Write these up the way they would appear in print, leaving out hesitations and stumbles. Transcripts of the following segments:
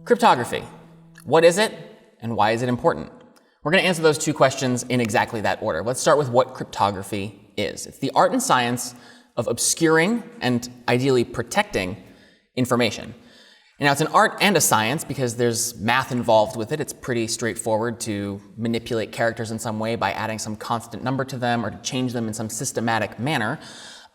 Cryptography. What is it and why is it important? We're going to answer those two questions in exactly that order. Let's start with what cryptography is. It's the art and science of obscuring and ideally protecting information. And now it's an art and a science because there's math involved with it. It's pretty straightforward to manipulate characters in some way by adding some constant number to them or to change them in some systematic manner.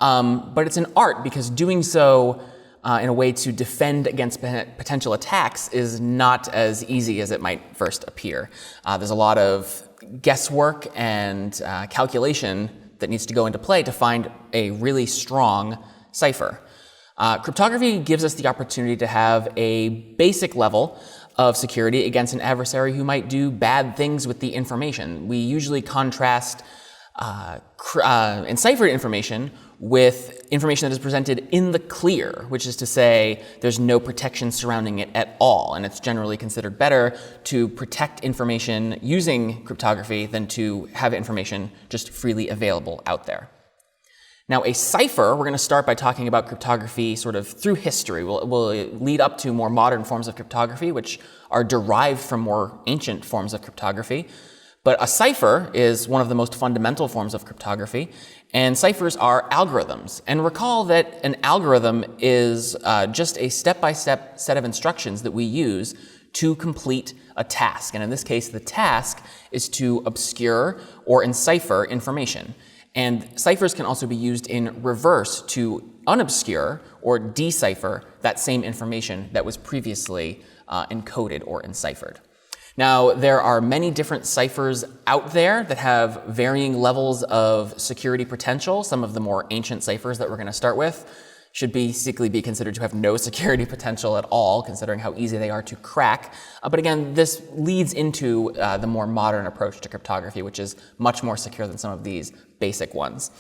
But it's an art because doing so in a way to defend against potential attacks is not as easy as it might first appear. There's a lot of guesswork and calculation that needs to go into play to find a really strong cipher. Cryptography gives us the opportunity to have a basic level of security against an adversary who might do bad things with the information. We usually contrast enciphered information with information that is presented in the clear, which is to say there's no protection surrounding it at all, and it's generally considered better to protect information using cryptography than to have information just freely available out there. Now, a cipher, we're going to start by talking about cryptography sort of through history. We'll lead up to more modern forms of cryptography, which are derived from more ancient forms of cryptography. But a cipher is one of the most fundamental forms of cryptography, and ciphers are algorithms. And recall that an algorithm is just a step-by-step set of instructions that we use to complete a task. And in this case, the task is to obscure or encipher information. And ciphers can also be used in reverse to unobscure or decipher that same information that was previously encoded or enciphered. Now, there are many different ciphers out there that have varying levels of security potential. Some of the more ancient ciphers that we're going to start with should basically be considered to have no security potential at all, considering how easy they are to crack. But again, this leads into the more modern approach to cryptography, which is much more secure than some of these basic ones.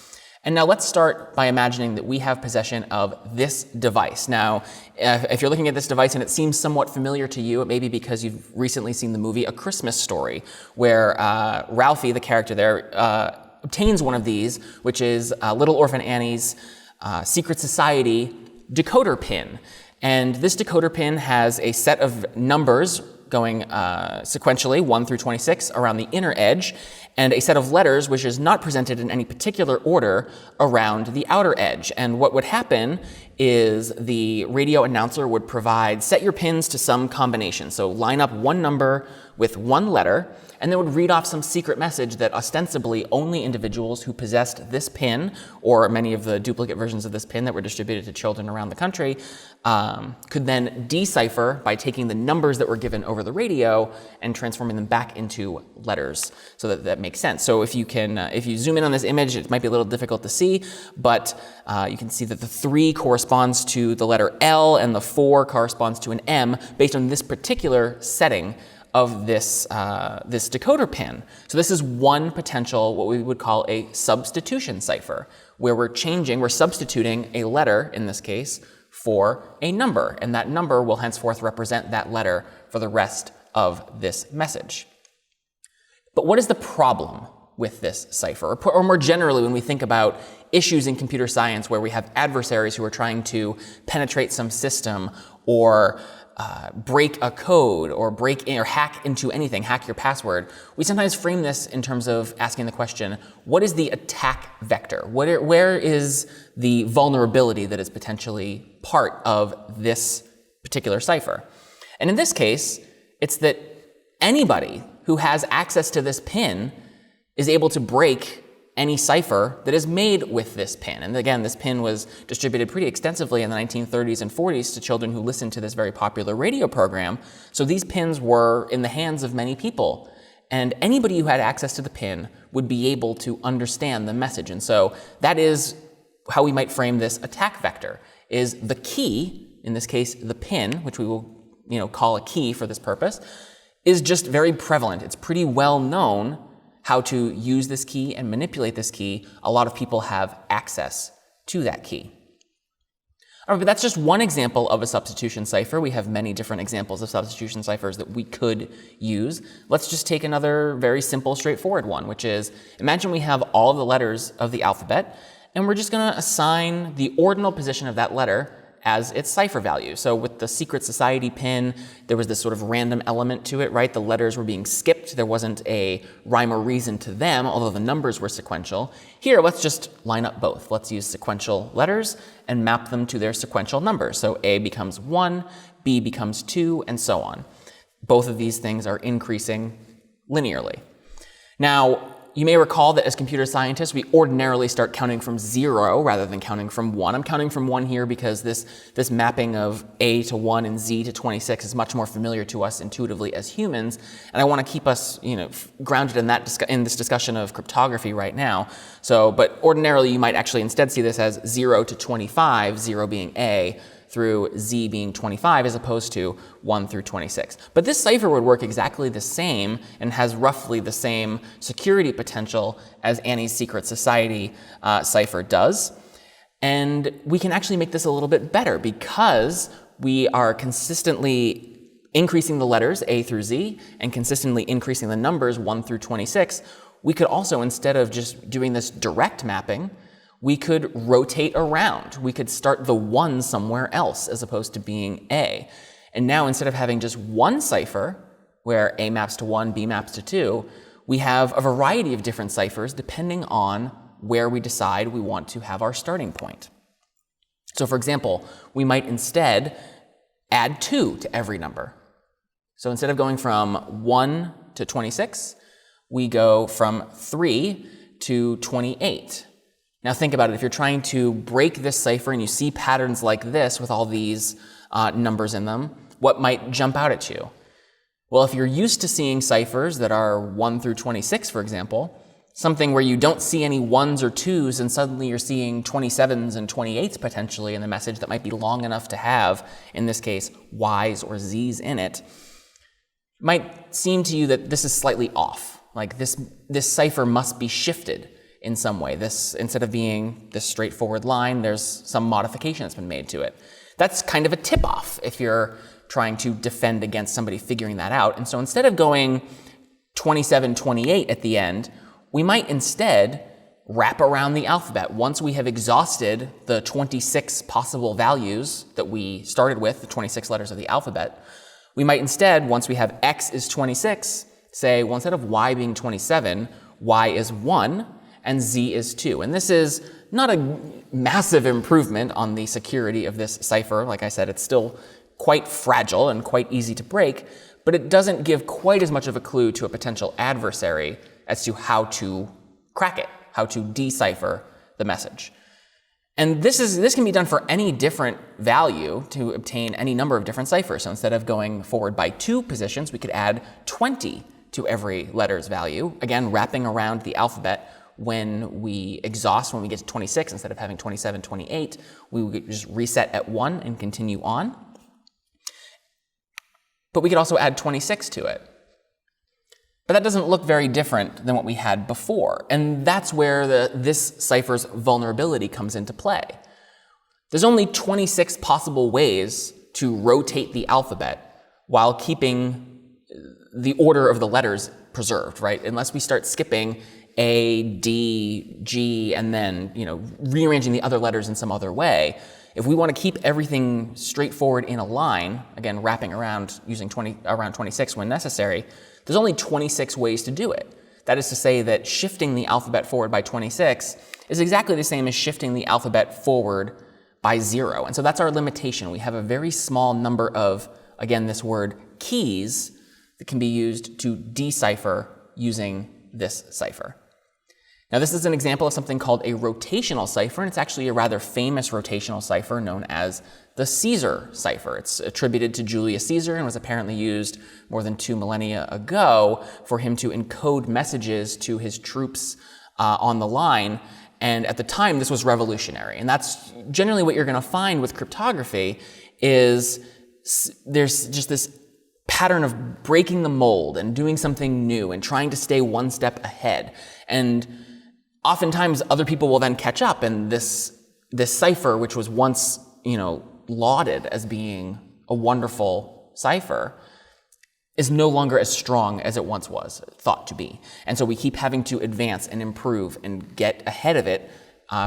And now let's start by imagining that we have possession of this device. Now, if you're looking at this device and it seems somewhat familiar to you, it may be because you've recently seen the movie A Christmas Story, where Ralphie, the character there, obtains one of these, which is Little Orphan Annie's Secret Society decoder pin. And this decoder pin has a set of numbers going sequentially, 1 through 26, around the inner edge, and a set of letters which is not presented in any particular order around the outer edge. And what would happen is the radio announcer would provide, set your pins to some combination. So line up one number with one letter, and then would read off some secret message that ostensibly only individuals who possessed this pin, or many of the duplicate versions of this pin that were distributed to children around the country, could then decipher by taking the numbers that were given over the radio and transforming them back into letters, so that makes sense. So if you zoom in on this image, it might be a little difficult to see, but you can see that the 3 corresponds to the letter L and the 4 corresponds to an M based on this particular setting of this decoder pin. So this is one potential, what we would call a substitution cipher, where we're substituting a letter, in this case, for a number, and that number will henceforth represent that letter for the rest of this message. But what is the problem with this cipher? Or more generally, when we think about issues in computer science where we have adversaries who are trying to penetrate some system or break a code or break in or hack into anything, hack your password, we sometimes frame this in terms of asking the question, what is the attack vector? Where is the vulnerability that is potentially part of this particular cipher? And in this case, it's that anybody who has access to this pin is able to break any cipher that is made with this pin. And again, this pin was distributed pretty extensively in the 1930s and 40s to children who listened to this very popular radio program. So these pins were in the hands of many people. And anybody who had access to the pin would be able to understand the message. And so that is how we might frame this attack vector, is the key, in this case the pin, which we will call a key for this purpose, is just very prevalent. It's pretty well known how to use this key and manipulate this key. A lot of people have access to that key. All right, but that's just one example of a substitution cipher. We have many different examples of substitution ciphers that we could use. Let's just take another very simple, straightforward one, which is, imagine we have all of the letters of the alphabet, and we're just going to assign the ordinal position of that letter as its cipher value. So with the secret society pin, there was this sort of random element to it, right? The letters were being skipped. There wasn't a rhyme or reason to them, although the numbers were sequential. Here, let's just line up both. Let's use sequential letters and map them to their sequential numbers. So A becomes 1, B becomes 2, and so on. Both of these things are increasing linearly. Now, you may recall that as computer scientists, we ordinarily start counting from 0 rather than counting from 1. I'm counting from 1 here because this mapping of A to 1 and Z to 26 is much more familiar to us intuitively as humans, and I want to keep us, grounded in in this discussion of cryptography right now. But ordinarily, you might actually instead see this as 0 to 25, 0 being A, through Z being 25 as opposed to 1 through 26. But this cipher would work exactly the same and has roughly the same security potential as Annie's Secret Society cipher does. And we can actually make this a little bit better because we are consistently increasing the letters A through Z and consistently increasing the numbers 1 through 26. We could also, instead of just doing this direct mapping, we could rotate around. We could start the 1 somewhere else as opposed to being A. And now instead of having just one cipher where A maps to 1, B maps to 2, we have a variety of different ciphers depending on where we decide we want to have our starting point. So for example, we might instead add 2 to every number. So instead of going from 1 to 26, we go from 3 to 28. Now think about it, if you're trying to break this cipher and you see patterns like this with all these numbers in them, what might jump out at you? Well, if you're used to seeing ciphers that are 1 through 26, for example, something where you don't see any 1s or 2s and suddenly you're seeing 27s and 28s potentially in the message that might be long enough to have, in this case, Ys or Zs in it, might seem to you that this is slightly off. Like this cipher must be shifted in some way. This, instead of being this straightforward line, there's some modification that's been made to it. That's kind of a tip-off if you're trying to defend against somebody figuring that out. And so instead of going 27, 28 at the end, we might instead wrap around the alphabet. Once we have exhausted the 26 possible values that we started with, the 26 letters of the alphabet, we might instead, once we have X is 26, say, well, instead of Y being 27, Y is 1, and Z is 2. And this is not a massive improvement on the security of this cipher. Like I said, it's still quite fragile and quite easy to break, but it doesn't give quite as much of a clue to a potential adversary as to how to crack it, how to decipher the message. And this can be done for any different value to obtain any number of different ciphers. So instead of going forward by 2 positions, we could add 20 to every letter's value, again, wrapping around the alphabet. When we exhaust, when we get to 26, instead of having 27, 28, we would just reset at 1 and continue on. But we could also add 26 to it. But that doesn't look very different than what we had before. And that's where this cipher's vulnerability comes into play. There's only 26 possible ways to rotate the alphabet while keeping the order of the letters preserved, right? Unless we start skipping A, D, G, and then rearranging the other letters in some other way. If we want to keep everything straightforward in a line, again, wrapping around using around 26 when necessary, there's only 26 ways to do it. That is to say that shifting the alphabet forward by 26 is exactly the same as shifting the alphabet forward by 0. And so that's our limitation. We have a very small number of, again, this word keys that can be used to decipher using this cipher. Now, this is an example of something called a rotational cipher, and it's actually a rather famous rotational cipher known as the Caesar cipher. It's attributed to Julius Caesar and was apparently used more than 2 millennia ago for him to encode messages to his troops on the line. And at the time, this was revolutionary. And that's generally what you're going to find with cryptography is there's just this pattern of breaking the mold and doing something new and trying to stay one step ahead. And oftentimes other people will then catch up, and this cipher, which was once, lauded as being a wonderful cipher, is no longer as strong as it once was thought to be. And so we keep having to advance and improve and get ahead of it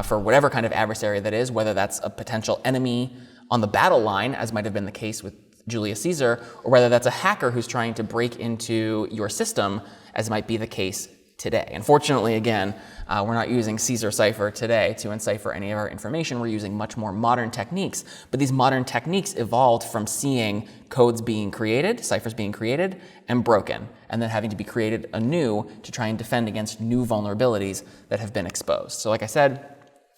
for whatever kind of adversary that is, whether that's a potential enemy on the battle line, as might have been the case with Julius Caesar, or whether that's a hacker who's trying to break into your system, as might be the case today. Unfortunately, again, we're not using Caesar cipher today to encipher any of our information. We're using much more modern techniques. But these modern techniques evolved from seeing codes being created, ciphers being created, and broken, and then having to be created anew to try and defend against new vulnerabilities that have been exposed. So like I said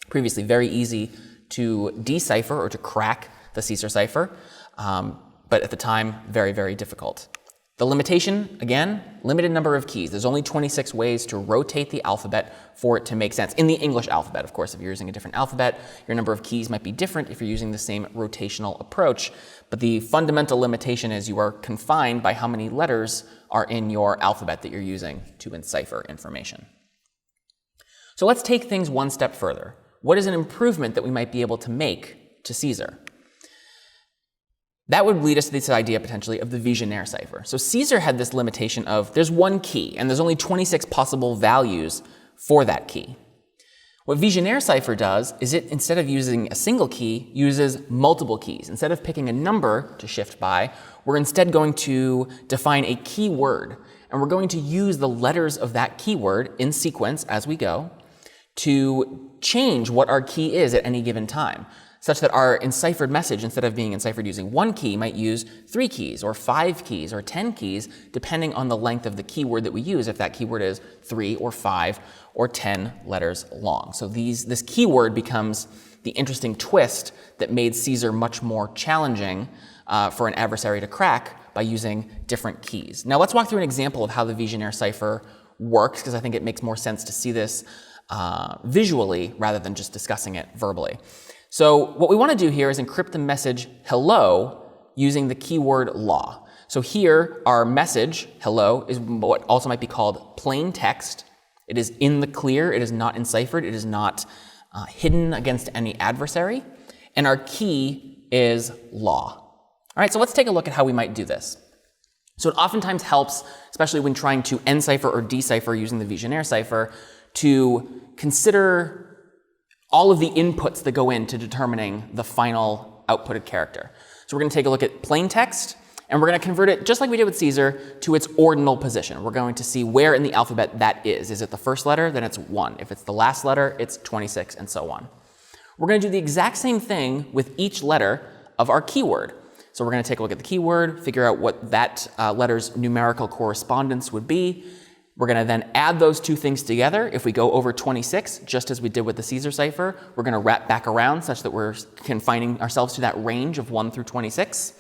previously, very easy to decipher or to crack the Caesar cipher, but at the time, very, very difficult. The limitation, again, limited number of keys. There's only 26 ways to rotate the alphabet for it to make sense. In the English alphabet, of course, if you're using a different alphabet, your number of keys might be different if you're using the same rotational approach. But the fundamental limitation is you are confined by how many letters are in your alphabet that you're using to encipher information. So let's take things one step further. What is an improvement that we might be able to make to Caesar? That would lead us to this idea, potentially, of the Vigenere cipher. So Caesar had this limitation of there's one key, and there's only 26 possible values for that key. What Vigenere cipher does is it, instead of using a single key, uses multiple keys. Instead of picking a number to shift by, we're instead going to define a keyword, and we're going to use the letters of that keyword in sequence as we go to change what our key is at any given time, such that our enciphered message, instead of being enciphered using one key, might use 3 keys or 5 keys or 10 keys, depending on the length of the keyword that we use, if that keyword is 3 or 5 or 10 letters long. So this keyword becomes the interesting twist that made Caesar much more challenging for an adversary to crack by using different keys. Now let's walk through an example of how the Vigenere cipher works, because I think it makes more sense to see this visually rather than just discussing it verbally. So what we want to do here is encrypt the message hello using the keyword law. So here our message hello is what also might be called plain text. It is in the clear, it is not enciphered, it is not hidden against any adversary, and our key is law. All right, so let's take a look at how we might do this. So it oftentimes helps, especially when trying to encipher or decipher using the Vigenere cipher, to consider all of the inputs that go into determining the final outputted character. So we're going to take a look at plain text, and we're going to convert it, just like we did with Caesar, to its ordinal position. We're going to see where in the alphabet that is. Is it the first letter? Then it's 1. If it's the last letter, it's 26, and so on. We're going to do the exact same thing with each letter of our keyword. So we're going to take a look at the keyword, figure out what that letter's numerical correspondence would be. We're going to then add those two things together. If we go over 26, just as we did with the Caesar cipher, we're going to wrap back around such that we're confining ourselves to that range of 1 through 26.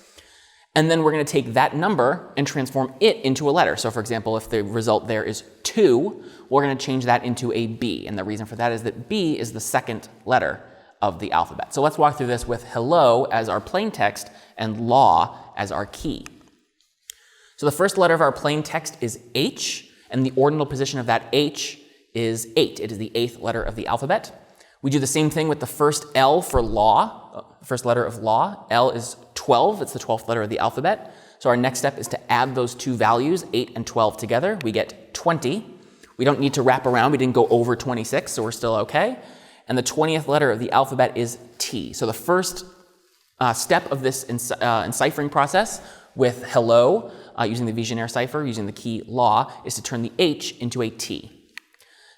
And then we're going to take that number and transform it into a letter. So for example, if the result there is 2, we're going to change that into a B. And the reason for that is that B is the second letter of the alphabet. So let's walk through this with hello as our plain text and law as our key. So the first letter of our plain text is H. And the ordinal position of that H is 8. It is the 8th letter of the alphabet. We do the same thing with the first L for law, first letter of law. L is 12. It's the 12th letter of the alphabet. So our next step is to add those two values, 8 and 12 together. We get 20. We don't need to wrap around. We didn't go over 26, so we're still okay. And the 20th letter of the alphabet is T. So the first step of this enciphering process with hello, using the Vigenere cipher, using the key law, is to turn the H into a T.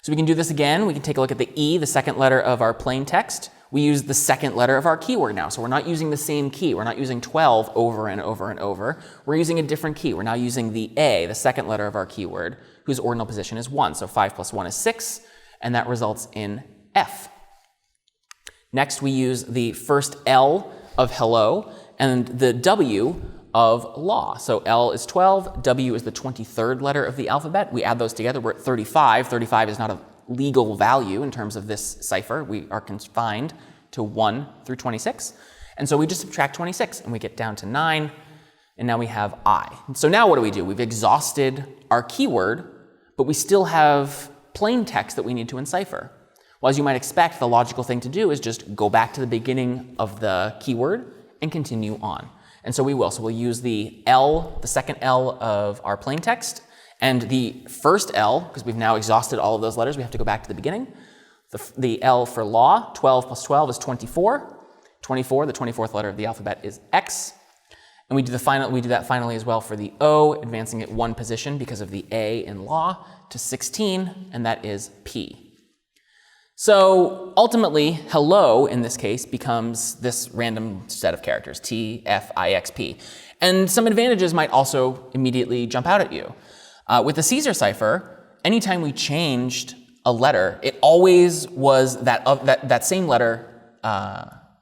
So we can do this again. We can take a look at the E, the second letter of our plain text. We use the second letter of our keyword now. So we're not using the same key. We're not using 12 over and over and over. We're using a different key. We're now using the A, the second letter of our keyword, whose ordinal position is 1. So 5 plus 1 is 6, and that results in F. Next, we use the first L of hello and the W of law. So L is 12, W is the 23rd letter of the alphabet. We add those together, we're at 35. 35 is not a legal value in terms of this cipher. We are confined to 1 through 26. And so we just subtract 26 and we get down to 9, and now we have I. So now what do? We've exhausted our keyword, but we still have plain text that we need to encipher. Well, as you might expect, the logical thing to do is just go back to the beginning of the keyword and continue on. And so we will. So we'll use the L, the second L of our plain text, and the first L, because we've now exhausted all of those letters, we have to go back to the beginning. The L for law, 12 plus 12 is 24. 24, the 24th letter of the alphabet, is X. And we do that finally as well for the O, advancing it one position because of the A in law to 16, and that is P. So ultimately, hello in this case becomes this random set of characters, T, F, I, X, P. And some advantages might also immediately jump out at you. With the Caesar cipher, anytime we changed a letter, it always was that same letter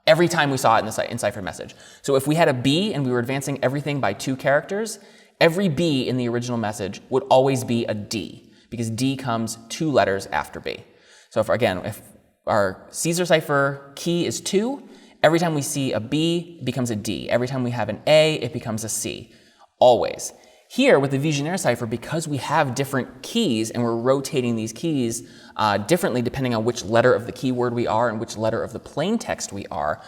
every time we saw it in the enciphered message. So if we had a B and we were advancing everything by 2 characters, every B in the original message would always be a D, because D comes 2 letters after B. So if our Caesar cipher key is 2, every time we see a B, it becomes a D. Every time we have an A, it becomes a C, always. Here with the Vigenere cipher, because we have different keys and we're rotating these keys differently depending on which letter of the keyword we are and which letter of the plain text we are,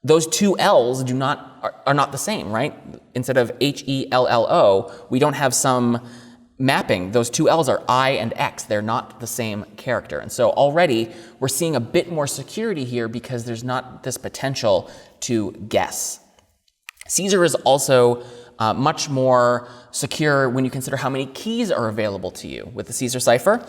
those 2 L's are not the same, right? Instead of H-E-L-L-O, we don't have some mapping. Those 2 L's are I and X. They're not the same character. And so already we're seeing a bit more security here because there's not this potential to guess. Caesar is also much more secure when you consider how many keys are available to you. With the Caesar cipher,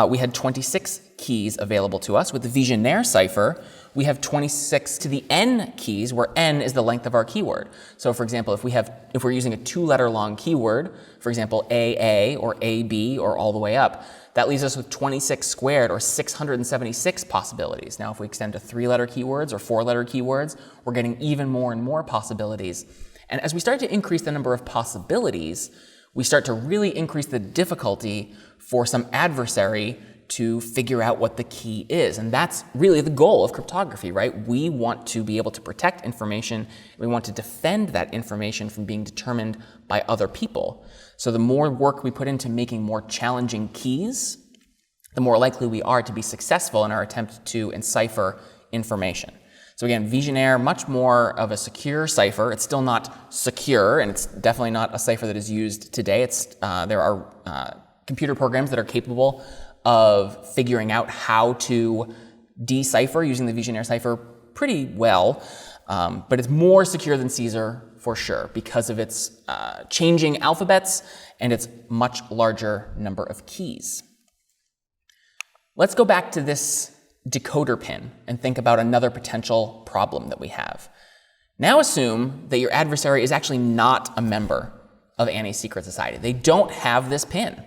we had 26 keys available to us. With the Vigenere cipher, we have 26 to the n keys, where n is the length of our keyword. So for example, if we're using a 2-letter long keyword, for example, AA or AB or all the way up, that leaves us with 26 squared, or 676 possibilities. Now if we extend to 3-letter keywords or 4-letter keywords, we're getting even more and more possibilities. And as we start to increase the number of possibilities, we start to really increase the difficulty for some adversary to figure out what the key is. And that's really the goal of cryptography, right? We want to be able to protect information. We want to defend that information from being determined by other people. So the more work we put into making more challenging keys, the more likely we are to be successful in our attempt to encipher information. So again, Vigenere, much more of a secure cipher. It's still not secure, and it's definitely not a cipher that is used today. There are computer programs that are capable of figuring out how to decipher using the Vigenere cipher pretty well, but it's more secure than Caesar for sure because of its changing alphabets and its much larger number of keys. Let's go back to this decoder pin and think about another potential problem that we have. Now assume that your adversary is actually not a member of any secret society. They don't have this pin.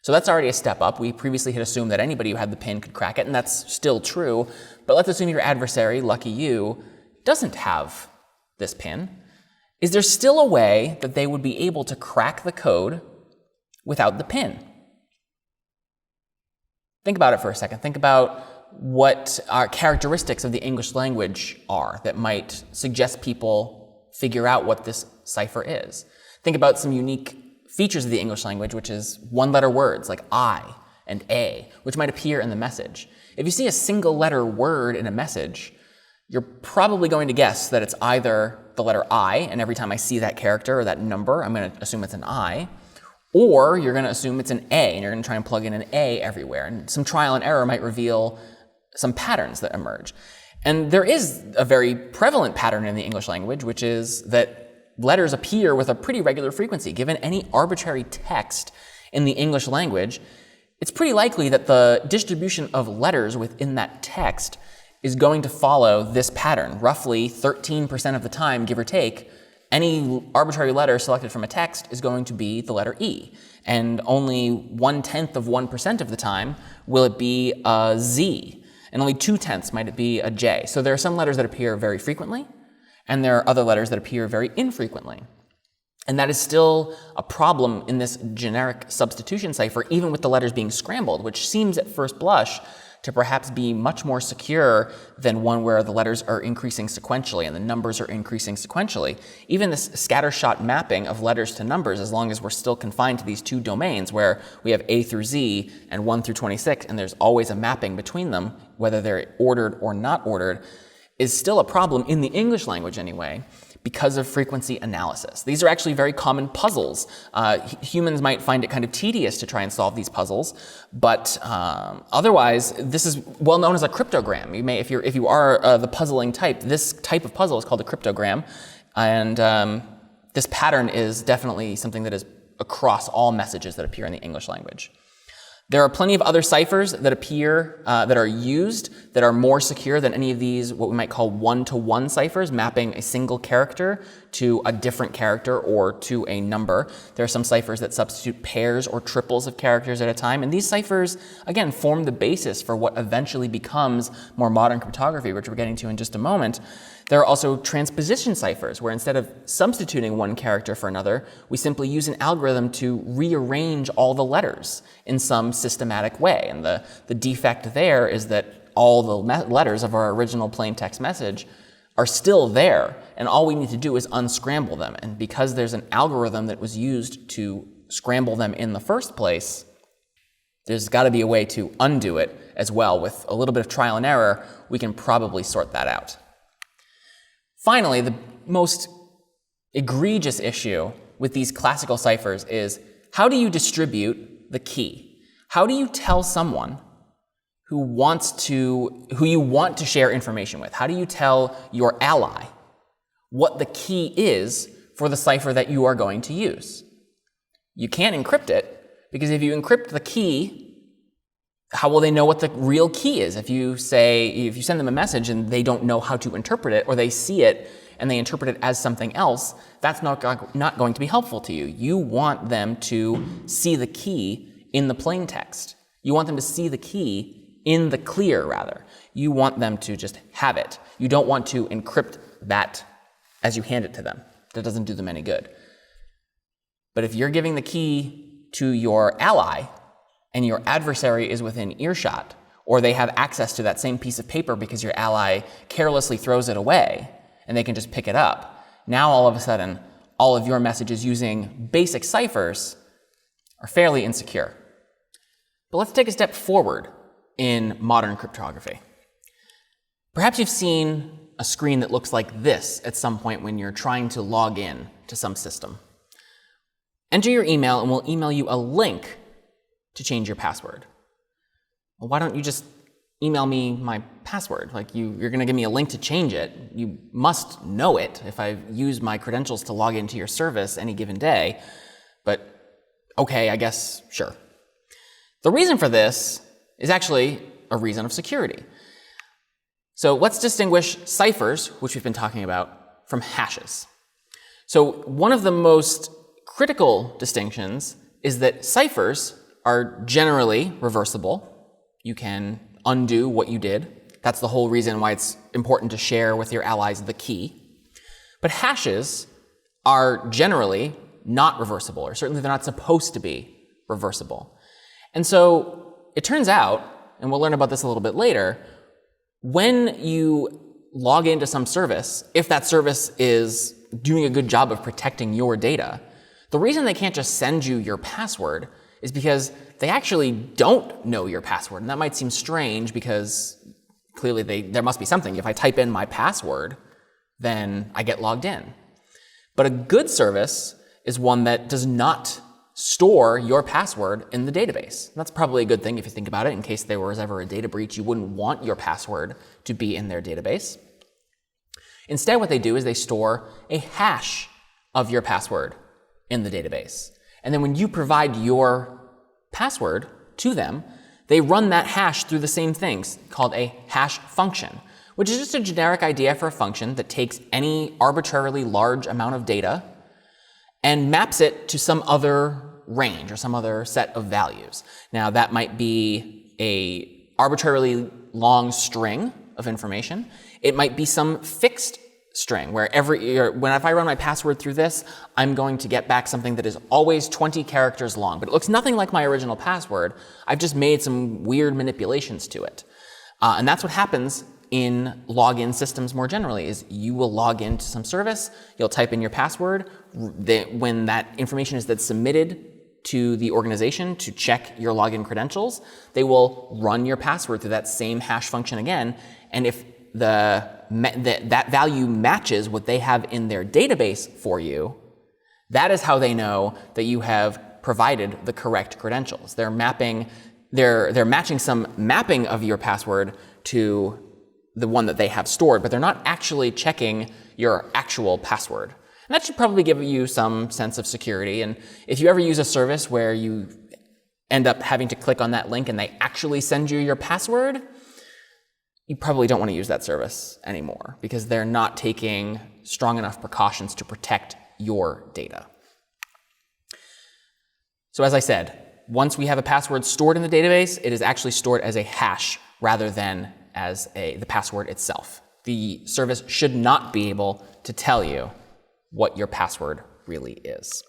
So that's already a step up. We previously had assumed that anybody who had the pin could crack it, and that's still true. But let's assume your adversary, lucky you, doesn't have this pin. Is there still a way that they would be able to crack the code without the pin? Think about it for a second. Think about what our characteristics of the English language are that might suggest people figure out what this cipher is. Think about some unique features of the English language, which is 1-letter words like I and A, which might appear in the message. If you see a single-letter word in a message, you're probably going to guess that it's either the letter I, and every time I see that character or that number, I'm going to assume it's an I, or you're going to assume it's an A, and you're going to try and plug in an A everywhere. And some trial and error might reveal some patterns that emerge. And there is a very prevalent pattern in the English language, which is that letters appear with a pretty regular frequency. Given any arbitrary text in the English language, it's pretty likely that the distribution of letters within that text is going to follow this pattern. Roughly 13% of the time, give or take, any arbitrary letter selected from a text is going to be the letter E. And only 1/10% of the time will it be a Z. And only 2/10 might it be a J. So there are some letters that appear very frequently, and there are other letters that appear very infrequently. And that is still a problem in this generic substitution cipher, even with the letters being scrambled, which seems at first blush to perhaps be much more secure than one where the letters are increasing sequentially and the numbers are increasing sequentially. Even this scattershot mapping of letters to numbers, as long as we're still confined to these 2 domains where we have A through Z and 1 through 26, and there's always a mapping between them, whether they're ordered or not ordered, is still a problem in the English language anyway, because of frequency analysis. These are actually very common puzzles. Humans might find it kind of tedious to try and solve these puzzles, but otherwise, this is well known as a cryptogram. You may, if you are the puzzling type, this type of puzzle is called a cryptogram, and this pattern is definitely something that is across all messages that appear in the English language. There are plenty of other ciphers that appear, that are used, that are more secure than any of these, what we might call one-to-one ciphers, mapping a single character to a different character or to a number. There are some ciphers that substitute pairs or triples of characters at a time, and these ciphers, again, form the basis for what eventually becomes more modern cryptography, which we're getting to in just a moment. There are also transposition ciphers, where instead of substituting one character for another, we simply use an algorithm to rearrange all the letters in some systematic way. And the defect there is that all the letters of our original plain text message are still there, and all we need to do is unscramble them. And because there's an algorithm that was used to scramble them in the first place, there's got to be a way to undo it as well. With a little bit of trial and error, we can probably sort that out. Finally, the most egregious issue with these classical ciphers is, how do you distribute the key? How do you tell someone who you want to share information with? How do you tell your ally what the key is for the cipher that you are going to use? You can't encrypt it, because if you encrypt the key, how will they know what the real key is? If you send them a message and they don't know how to interpret it, or they see it and they interpret it as something else, that's not going to be helpful to you. You want them to see the key in the plain text. You want them to see the key in the clear, rather. You want them to just have it. You don't want to encrypt that as you hand it to them. That doesn't do them any good. But if you're giving the key to your ally, and your adversary is within earshot, or they have access to that same piece of paper because your ally carelessly throws it away, and they can just pick it up, now all of a sudden, all of your messages using basic ciphers are fairly insecure. But let's take a step forward in modern cryptography. Perhaps you've seen a screen that looks like this at some point when you're trying to log in to some system. Enter your email, and we'll email you a link to change your password. Well, why don't you just email me my password? Like, you're going to give me a link to change it. You must know it if I use my credentials to log into your service any given day. But okay, I guess, sure. The reason for this is actually a reason of security. So let's distinguish ciphers, which we've been talking about, from hashes. So one of the most critical distinctions is that ciphers are generally reversible. You can undo what you did. That's the whole reason why it's important to share with your allies the key. But hashes are generally not reversible, or certainly they're not supposed to be reversible. And so it turns out, and we'll learn about this a little bit later, when you log into some service, if that service is doing a good job of protecting your data, the reason they can't just send you your password is because they actually don't know your password. And that might seem strange, because clearly there must be something. If I type in my password, then I get logged in. But a good service is one that does not store your password in the database. That's probably a good thing if you think about it. In case there was ever a data breach, you wouldn't want your password to be in their database. Instead, what they do is they store a hash of your password in the database. And then when you provide your password to them, they run that hash through the same things called a hash function, which is just a generic idea for a function that takes any arbitrarily large amount of data and maps it to some other range or some other set of values. Now, that might be an arbitrarily long string of information. It might be some fixed string where if I run my password through this, I'm going to get back something that is always 20 characters long, but it looks nothing like my original password. I've just made some weird manipulations to it. And that's what happens in login systems more generally, is you will log into some service, you'll type in your password. When that information is then submitted to the organization to check your login credentials, they will run your password through that same hash function again. And if that value matches what they have in their database for you, that is how they know that you have provided the correct credentials. They're matching some mapping of your password to the one that they have stored, but they're not actually checking your actual password. And that should probably give you some sense of security. And if you ever use a service where you end up having to click on that link and they actually send you your password, you probably don't want to use that service anymore because they're not taking strong enough precautions to protect your data. So as I said, once we have a password stored in the database, it is actually stored as a hash rather than as the password itself. The service should not be able to tell you what your password really is.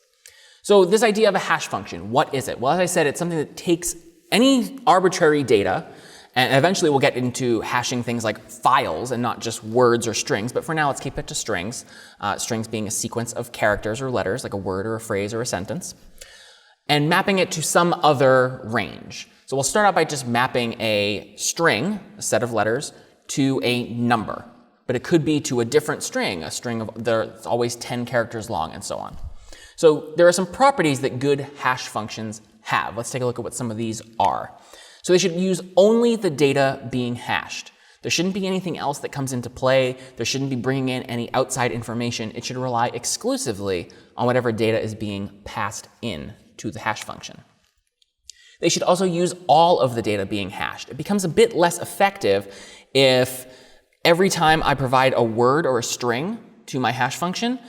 So this idea of a hash function, what is it? Well, as I said, it's something that takes any arbitrary data, and eventually we'll get into hashing things like files and not just words or strings, but for now let's keep it to strings. Strings being a sequence of characters or letters, like a word or a phrase or a sentence, and mapping it to some other range. So we'll start out by just mapping a string, a set of letters, to a number. But it could be to a different string, a string of that's always 10 characters long, and so on. So there are some properties that good hash functions have. Let's take a look at what some of these are. So they should use only the data being hashed. There shouldn't be anything else that comes into play. There shouldn't be bringing in any outside information. It should rely exclusively on whatever data is being passed in to the hash function. They should also use all of the data being hashed. It becomes a bit less effective if every time I provide a word or a string to my hash function,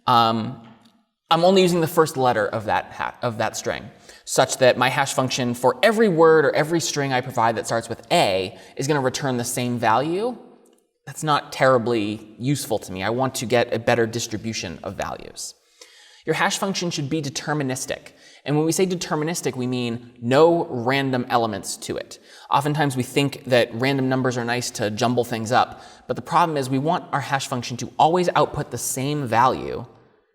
I'm only using the first letter of that string, such that my hash function for every word or every string I provide that starts with A is going to return the same value. That's not terribly useful to me. I want to get a better distribution of values. Your hash function should be deterministic. And when we say deterministic, we mean no random elements to it. Oftentimes we think that random numbers are nice to jumble things up, but the problem is we want our hash function to always output the same value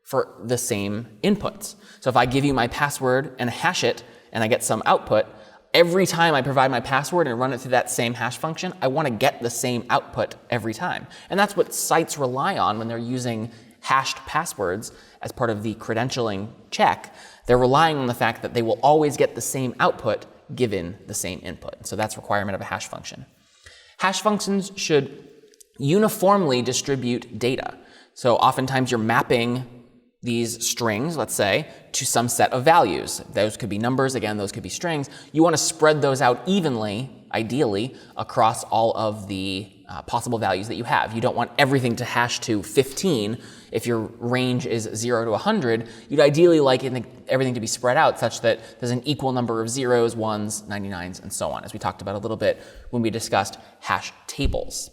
for the same inputs. So if I give you my password and hash it, and I get some output, every time I provide my password and run it through that same hash function, I want to get the same output every time. And that's what sites rely on when they're using hashed passwords as part of the credentialing check. They're relying on the fact that they will always get the same output given the same input. So that's a requirement of a hash function. Hash functions should uniformly distribute data. So oftentimes you're mapping these strings, let's say, to some set of values. Those could be numbers, again, those could be strings. You want to spread those out evenly, ideally, across all of the possible values that you have. You don't want everything to hash to 15. If your range is 0 to 100, you'd ideally like everything to be spread out such that there's an equal number of zeros, ones, 99s, and so on, as we talked about a little bit when we discussed hash tables.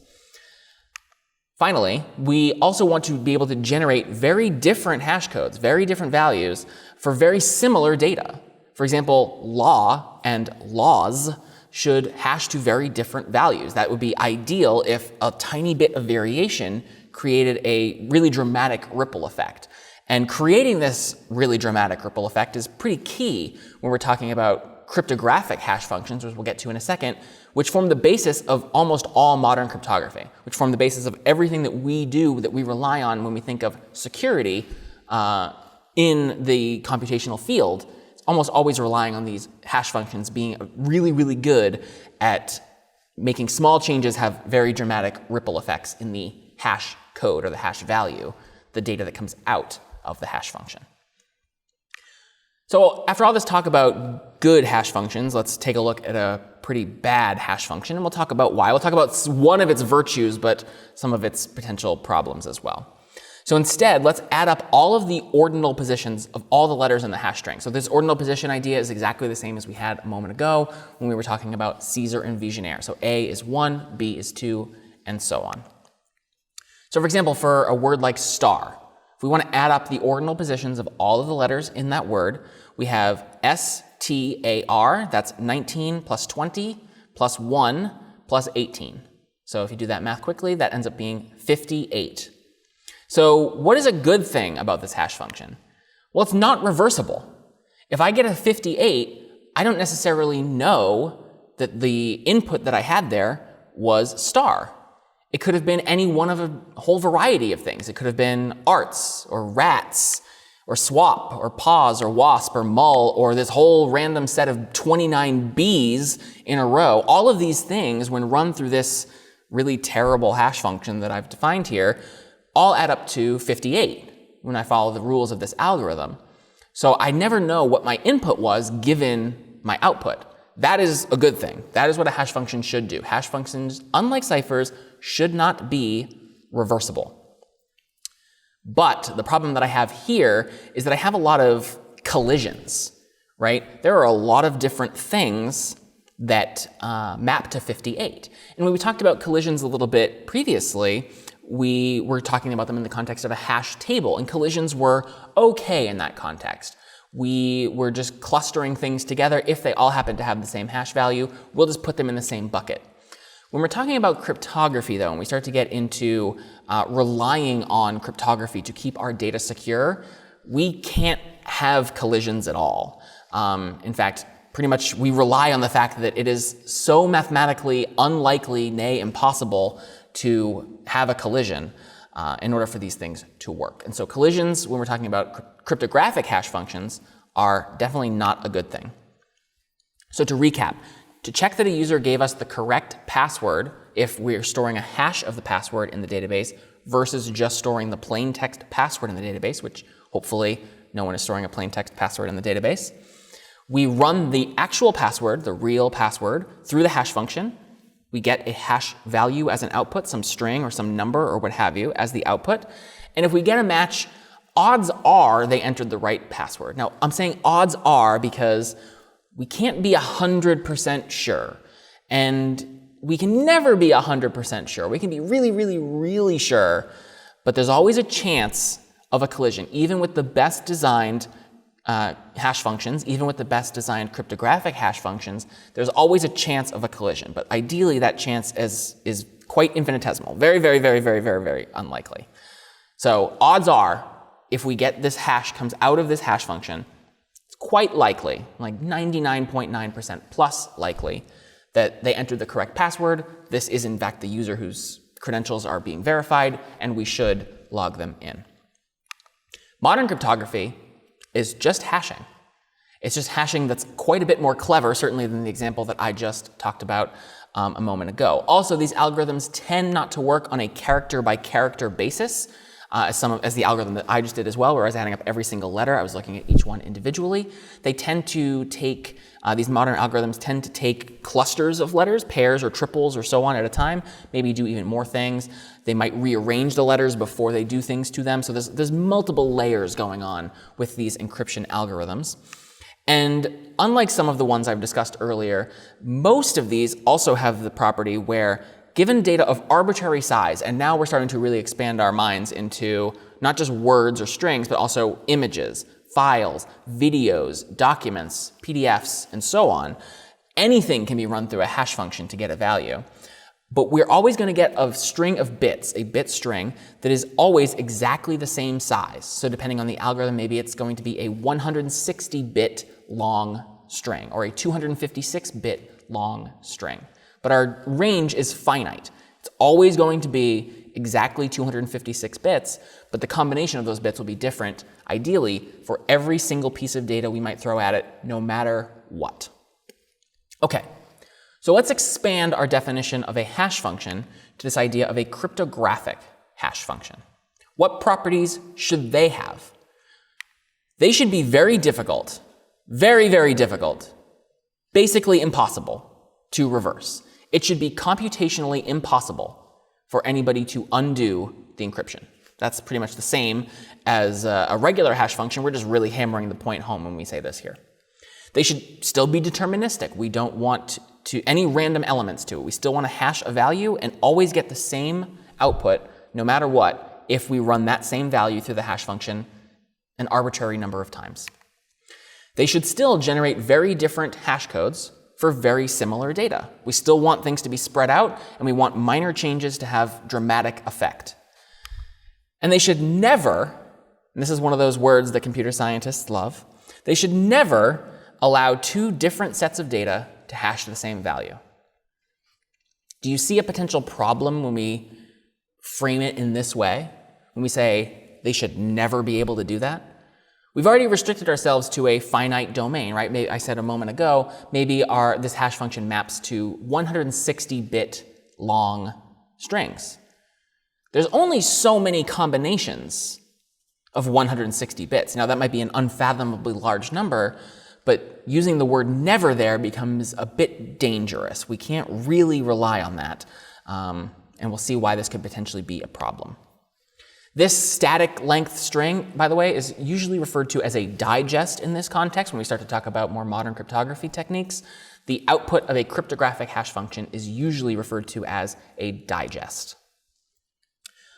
Finally, we also want to be able to generate very different hash codes, very different values for very similar data. For example, law and laws should hash to very different values. That would be ideal if a tiny bit of variation created a really dramatic ripple effect. And creating this really dramatic ripple effect is pretty key when we're talking about cryptographic hash functions, which we'll get to in a second, which form the basis of almost all modern cryptography, which form the basis of everything that we do, that we rely on when we think of security in the computational field. It's almost always relying on these hash functions being really, really good at making small changes have very dramatic ripple effects in the hash code or the hash value, the data that comes out of the hash function. So after all this talk about good hash functions, let's take a look at a pretty bad hash function, and we'll talk about why. We'll talk about one of its virtues, but some of its potential problems as well. So instead, let's add up all of the ordinal positions of all the letters in the hash string. So this ordinal position idea is exactly the same as we had a moment ago when we were talking about Caesar and Vigenere. So A is 1, B is 2, and so on. So for example, for a word like star, if we want to add up the ordinal positions of all of the letters in that word, we have STAR, that's 19 plus 20 plus 1 plus 18. So if you do that math quickly, that ends up being 58. So what is a good thing about this hash function? Well, it's not reversible. If I get a 58, I don't necessarily know that the input that I had there was star. It could have been any one of a whole variety of things. It could have been arts or rats or swap or pause or wasp or mull or this whole random set of 29 B's in a row. All of these things, when run through this really terrible hash function that I've defined here, all add up to 58 when I follow the rules of this algorithm. So I never know what my input was given my output. That is a good thing. That is what a hash function should do. Hash functions, unlike ciphers, should not be reversible. But the problem that I have here is that I have a lot of collisions, right? There are a lot of different things that map to 58. And when we talked about collisions a little bit previously, we were talking about them in the context of a hash table, and collisions were okay in that context. We were just clustering things together. If they all happen to have the same hash value, we'll just put them in the same bucket. When we're talking about cryptography, though, and we start to get into relying on cryptography to keep our data secure, we can't have collisions at all. In fact, pretty much we rely on the fact that it is so mathematically unlikely, nay, impossible, to have a collision in order for these things to work. And so collisions, when we're talking about cryptographic hash functions, are definitely not a good thing. So to recap, to check that a user gave us the correct password if we're storing a hash of the password in the database versus just storing the plain text password in the database, which hopefully no one is storing a plain text password in the database, we run the actual password, the real password, through the hash function. We get a hash value as an output, some string or some number or what have you as the output. And if we get a match, odds are they entered the right password. Now, I'm saying odds are because we can't be 100% sure. And we can never be 100% sure. We can be really, really, really sure, but there's always a chance of a collision, even with the best designed hash functions, even with the best designed cryptographic hash functions, there's always a chance of a collision. But ideally, that chance is quite infinitesimal. Very, very, very, very, very, very unlikely. So odds are, if we get this hash comes out of this hash function, it's quite likely, like 99.9% plus likely, that they entered the correct password. This is, in fact, the user whose credentials are being verified, and we should log them in. Modern cryptography is just hashing. It's just hashing that's quite a bit more clever, certainly than the example that I just talked about a moment ago. Also, these algorithms tend not to work on a character-by-character basis, as the algorithm that I just did as well, where I was adding up every single letter. I was looking at each one individually. They tend to take, these modern algorithms tend to take clusters of letters, pairs or triples or so on at a time, maybe do even more things. They might rearrange the letters before they do things to them. So there's multiple layers going on with these encryption algorithms. And unlike some of the ones I've discussed earlier, most of these also have the property where given data of arbitrary size, and now we're starting to really expand our minds into not just words or strings, but also images, files, videos, documents, PDFs, and so on. Anything can be run through a hash function to get a value. But we're always going to get a string of bits, a bit string, that is always exactly the same size. So depending on the algorithm, maybe it's going to be a 160-bit long string or a 256-bit long string. But our range is finite. It's always going to be exactly 256 bits, but the combination of those bits will be different, ideally, for every single piece of data we might throw at it, no matter what. Okay, so let's expand our definition of a hash function to this idea of a cryptographic hash function. What properties should they have? They should be very difficult, very, very difficult, basically impossible to reverse. It should be computationally impossible for anybody to undo the encryption. That's pretty much the same as a regular hash function. We're just really hammering the point home when we say this here. They should still be deterministic. We don't want any random elements to it. We still want to hash a value and always get the same output no matter what if we run that same value through the hash function an arbitrary number of times. They should still generate very different hash codes for very similar data. We still want things to be spread out, and we want minor changes to have dramatic effect. And they should never, and this is one of those words that computer scientists love, they should never allow two different sets of data to hash the same value. Do you see a potential problem when we frame it in this way, when we say they should never be able to do that, we've already restricted ourselves to a finite domain, right? Maybe I said a moment ago, maybe this hash function maps to 160-bit long strings. There's only so many combinations of 160 bits. Now, that might be an unfathomably large number, but using the word never there becomes a bit dangerous. We can't really rely on that, and we'll see why this could potentially be a problem. This static length string, by the way, is usually referred to as a digest in this context when we start to talk about more modern cryptography techniques. The output of a cryptographic hash function is usually referred to as a digest.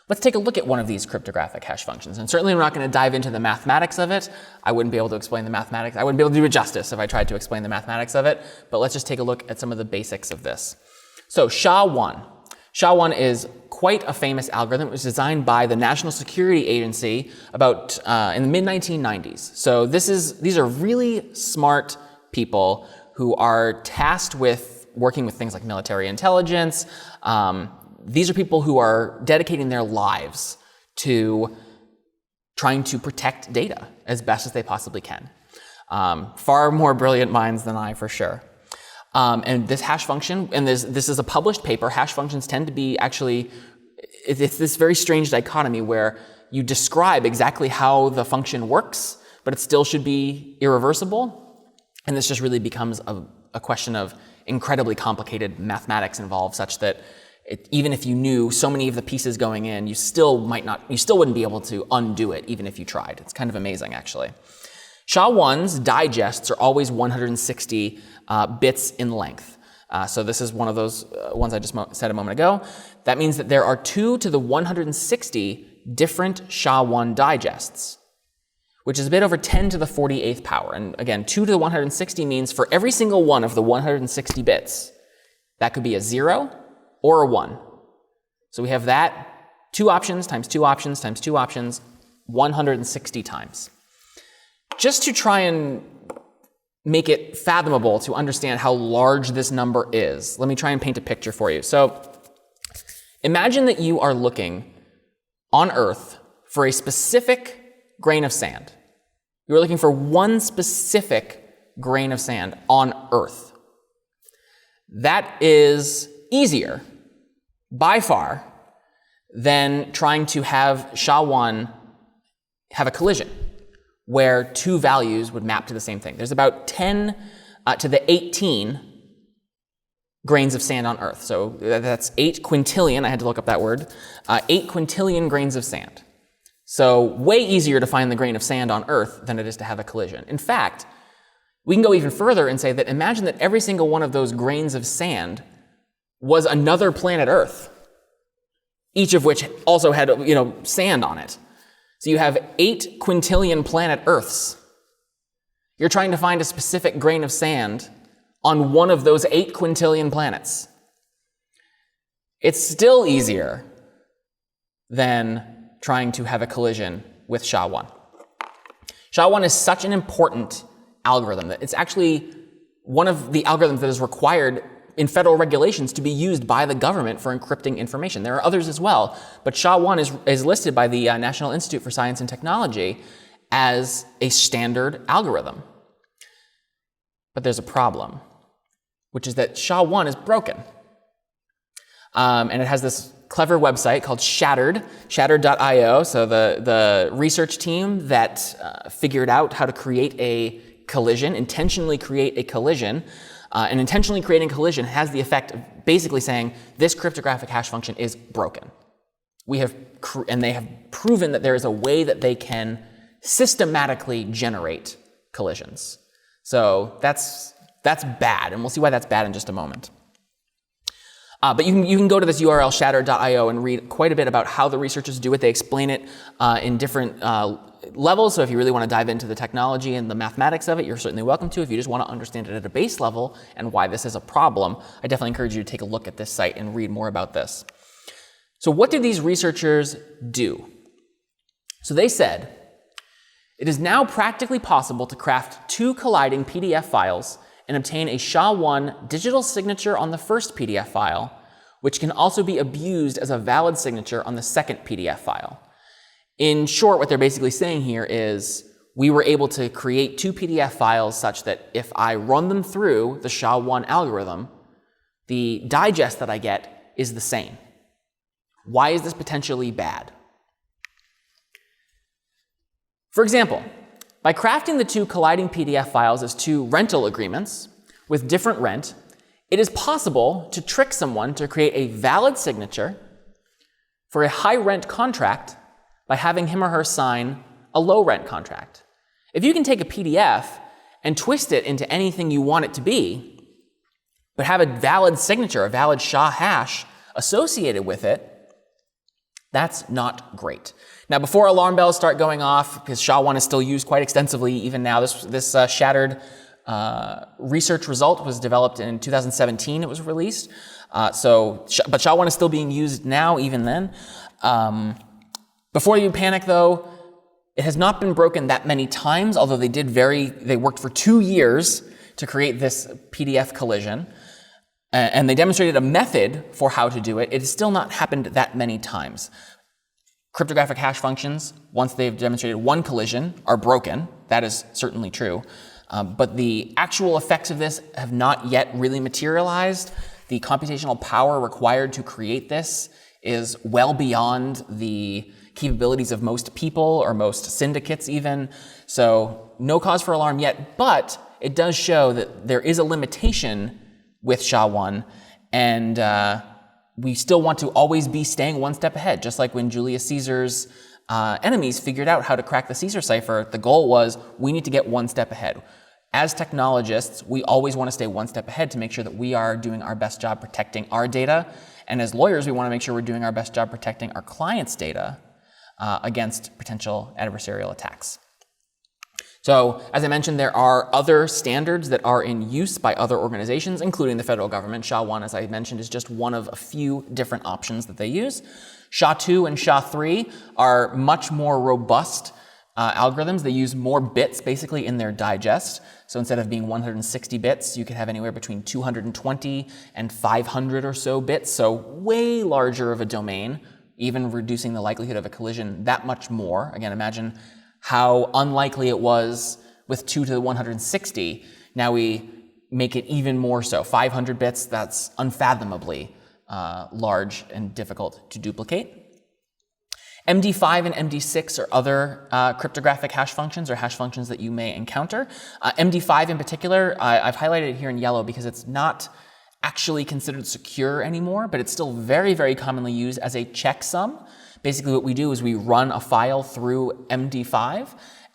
Let's take a look at one of these cryptographic hash functions. And certainly we're not going to dive into the mathematics of it. I wouldn't be able to explain the mathematics. I wouldn't be able to do it justice if I tried to explain the mathematics of it. But let's just take a look at some of the basics of this. So SHA-1. SHA-1 is quite a famous algorithm. It was designed by the National Security Agency about in the mid-1990s. So these are really smart people who are tasked with working with things like military intelligence. These are people who are dedicating their lives to trying to protect data as best as they possibly can. Far more brilliant minds than I, for sure. And this hash function, and this is a published paper, hash functions tend to be actually, it's this very strange dichotomy where you describe exactly how the function works, but it still should be irreversible. And this just really becomes a question of incredibly complicated mathematics involved, such that even if you knew so many of the pieces going in, you still wouldn't be able to undo it, even if you tried. It's kind of amazing, actually. SHA-1's digests are always 160 bits in length. So this is one of those ones I just said a moment ago. That means that there are 2 to the 160 different SHA-1 digests, which is a bit over 10 to the 48th power. And again, 2 to the 160 means for every single one of the 160 bits, that could be a 0 or a 1. So we have that 2 options times 2 options times 2 options 160 times. Just to try and make it fathomable to understand how large this number is, let me try and paint a picture for you. So imagine that you are looking on Earth for a specific grain of sand. You're looking for one specific grain of sand on Earth. That is easier, by far, than trying to have SHA-1 have a collision where 2 values would map to the same thing. There's about 10 to the 18 grains of sand on Earth. So that's 8 quintillion, I had to look up that word, 8 quintillion grains of sand. So way easier to find the grain of sand on Earth than it is to have a collision. In fact, we can go even further and say that imagine that every single one of those grains of sand was another planet Earth, each of which also had, sand on it. So you have 8 quintillion planet Earths. You're trying to find a specific grain of sand on one of those 8 quintillion planets. It's still easier than trying to have a collision with SHA-1. SHA-1 is such an important algorithm that it's actually one of the algorithms that is required in federal regulations to be used by the government for encrypting information. There are others as well, but SHA-1 is listed by the National Institute for Science and Technology as a standard algorithm. But there's a problem, which is that SHA-1 is broken. And it has this clever website called shattered.io. So the research team that figured out how to create a collision, intentionally create a collision, and intentionally creating a collision has the effect of basically saying this cryptographic hash function is broken. And they have proven that there is a way that they can systematically generate collisions. So that's bad, and we'll see why that's bad in just a moment. But you can go to this URL, shattered.io, and read quite a bit about how the researchers do it. They explain it in different levels, so if you really want to dive into the technology and the mathematics of it, you're certainly welcome to. If you just want to understand it at a base level and why this is a problem, I definitely encourage you to take a look at this site and read more about this. So what did these researchers do? So they said, it is now practically possible to craft 2 colliding PDF files and obtain a SHA-1 digital signature on the first PDF file which can also be abused as a valid signature on the second PDF file. In short, what they're basically saying here is we were able to create 2 PDF files such that if I run them through the SHA-1 algorithm, the digest that I get is the same. Why is this potentially bad? For example, by crafting the 2 colliding PDF files as 2 rental agreements with different rent, it is possible to trick someone to create a valid signature for a high rent contract by having him or her sign a low rent contract. If you can take a PDF and twist it into anything you want it to be, but have a valid signature, a valid SHA hash associated with it, that's not great. Now, before alarm bells start going off, because SHA-1 is still used quite extensively even now, this shattered research result was developed in 2017, it was released. But SHA-1 is still being used now, even then. Before you panic, though, it has not been broken that many times, although they worked for 2 years to create this PDF collision. And they demonstrated a method for how to do it. It has still not happened that many times. Cryptographic hash functions, once they've demonstrated one collision, are broken. That is certainly true. But the actual effects of this have not yet really materialized. The computational power required to create this is well beyond the capabilities of most people or most syndicates even. So no cause for alarm yet, but it does show that there is a limitation with SHA-1, and we still want to always be staying one step ahead. Just like when Julius Caesar's enemies figured out how to crack the Caesar cipher, the goal was we need to get one step ahead. As technologists, we always want to stay one step ahead to make sure that we are doing our best job protecting our data. And as lawyers, we want to make sure we're doing our best job protecting our clients' data against potential adversarial attacks. So, as I mentioned, there are other standards that are in use by other organizations, including the federal government. SHA-1, as I mentioned, is just one of a few different options that they use. SHA-2 and SHA-3 are much more robust algorithms. They use more bits, basically, in their digest. So instead of being 160 bits, you could have anywhere between 220 and 500 or so bits, so way larger of a domain, even reducing the likelihood of a collision that much more. Again, imagine how unlikely it was with 2 to the 160. Now we make it even more so. 500 bits, that's unfathomably large and difficult to duplicate. MD5 and MD6 are other cryptographic hash functions or hash functions that you may encounter. MD5 in particular, I've highlighted it here in yellow because it's not actually considered secure anymore, but it's still very, very commonly used as a checksum. Basically what we do is we run a file through MD5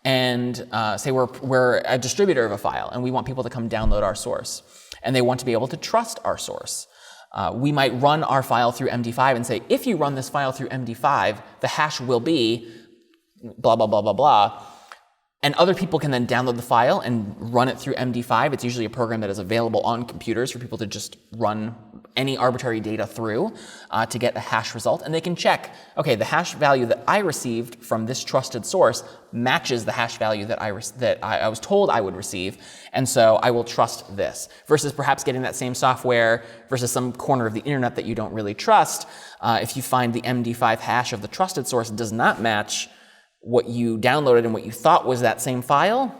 and say we're a distributor of a file and we want people to come download our source and they want to be able to trust our source. We might run our file through MD5 and say, if you run this file through MD5, the hash will be blah, blah, blah, blah, blah. And other people can then download the file and run it through MD5. It's usually a program that is available on computers for people to just run any arbitrary data through to get a hash result. And they can check, okay, the hash value that I received from this trusted source matches the hash value that I was told I would receive. And so I will trust this. Versus perhaps getting that same software versus some corner of the internet that you don't really trust. If you find the MD5 hash of the trusted source does not match what you downloaded and what you thought was that same file,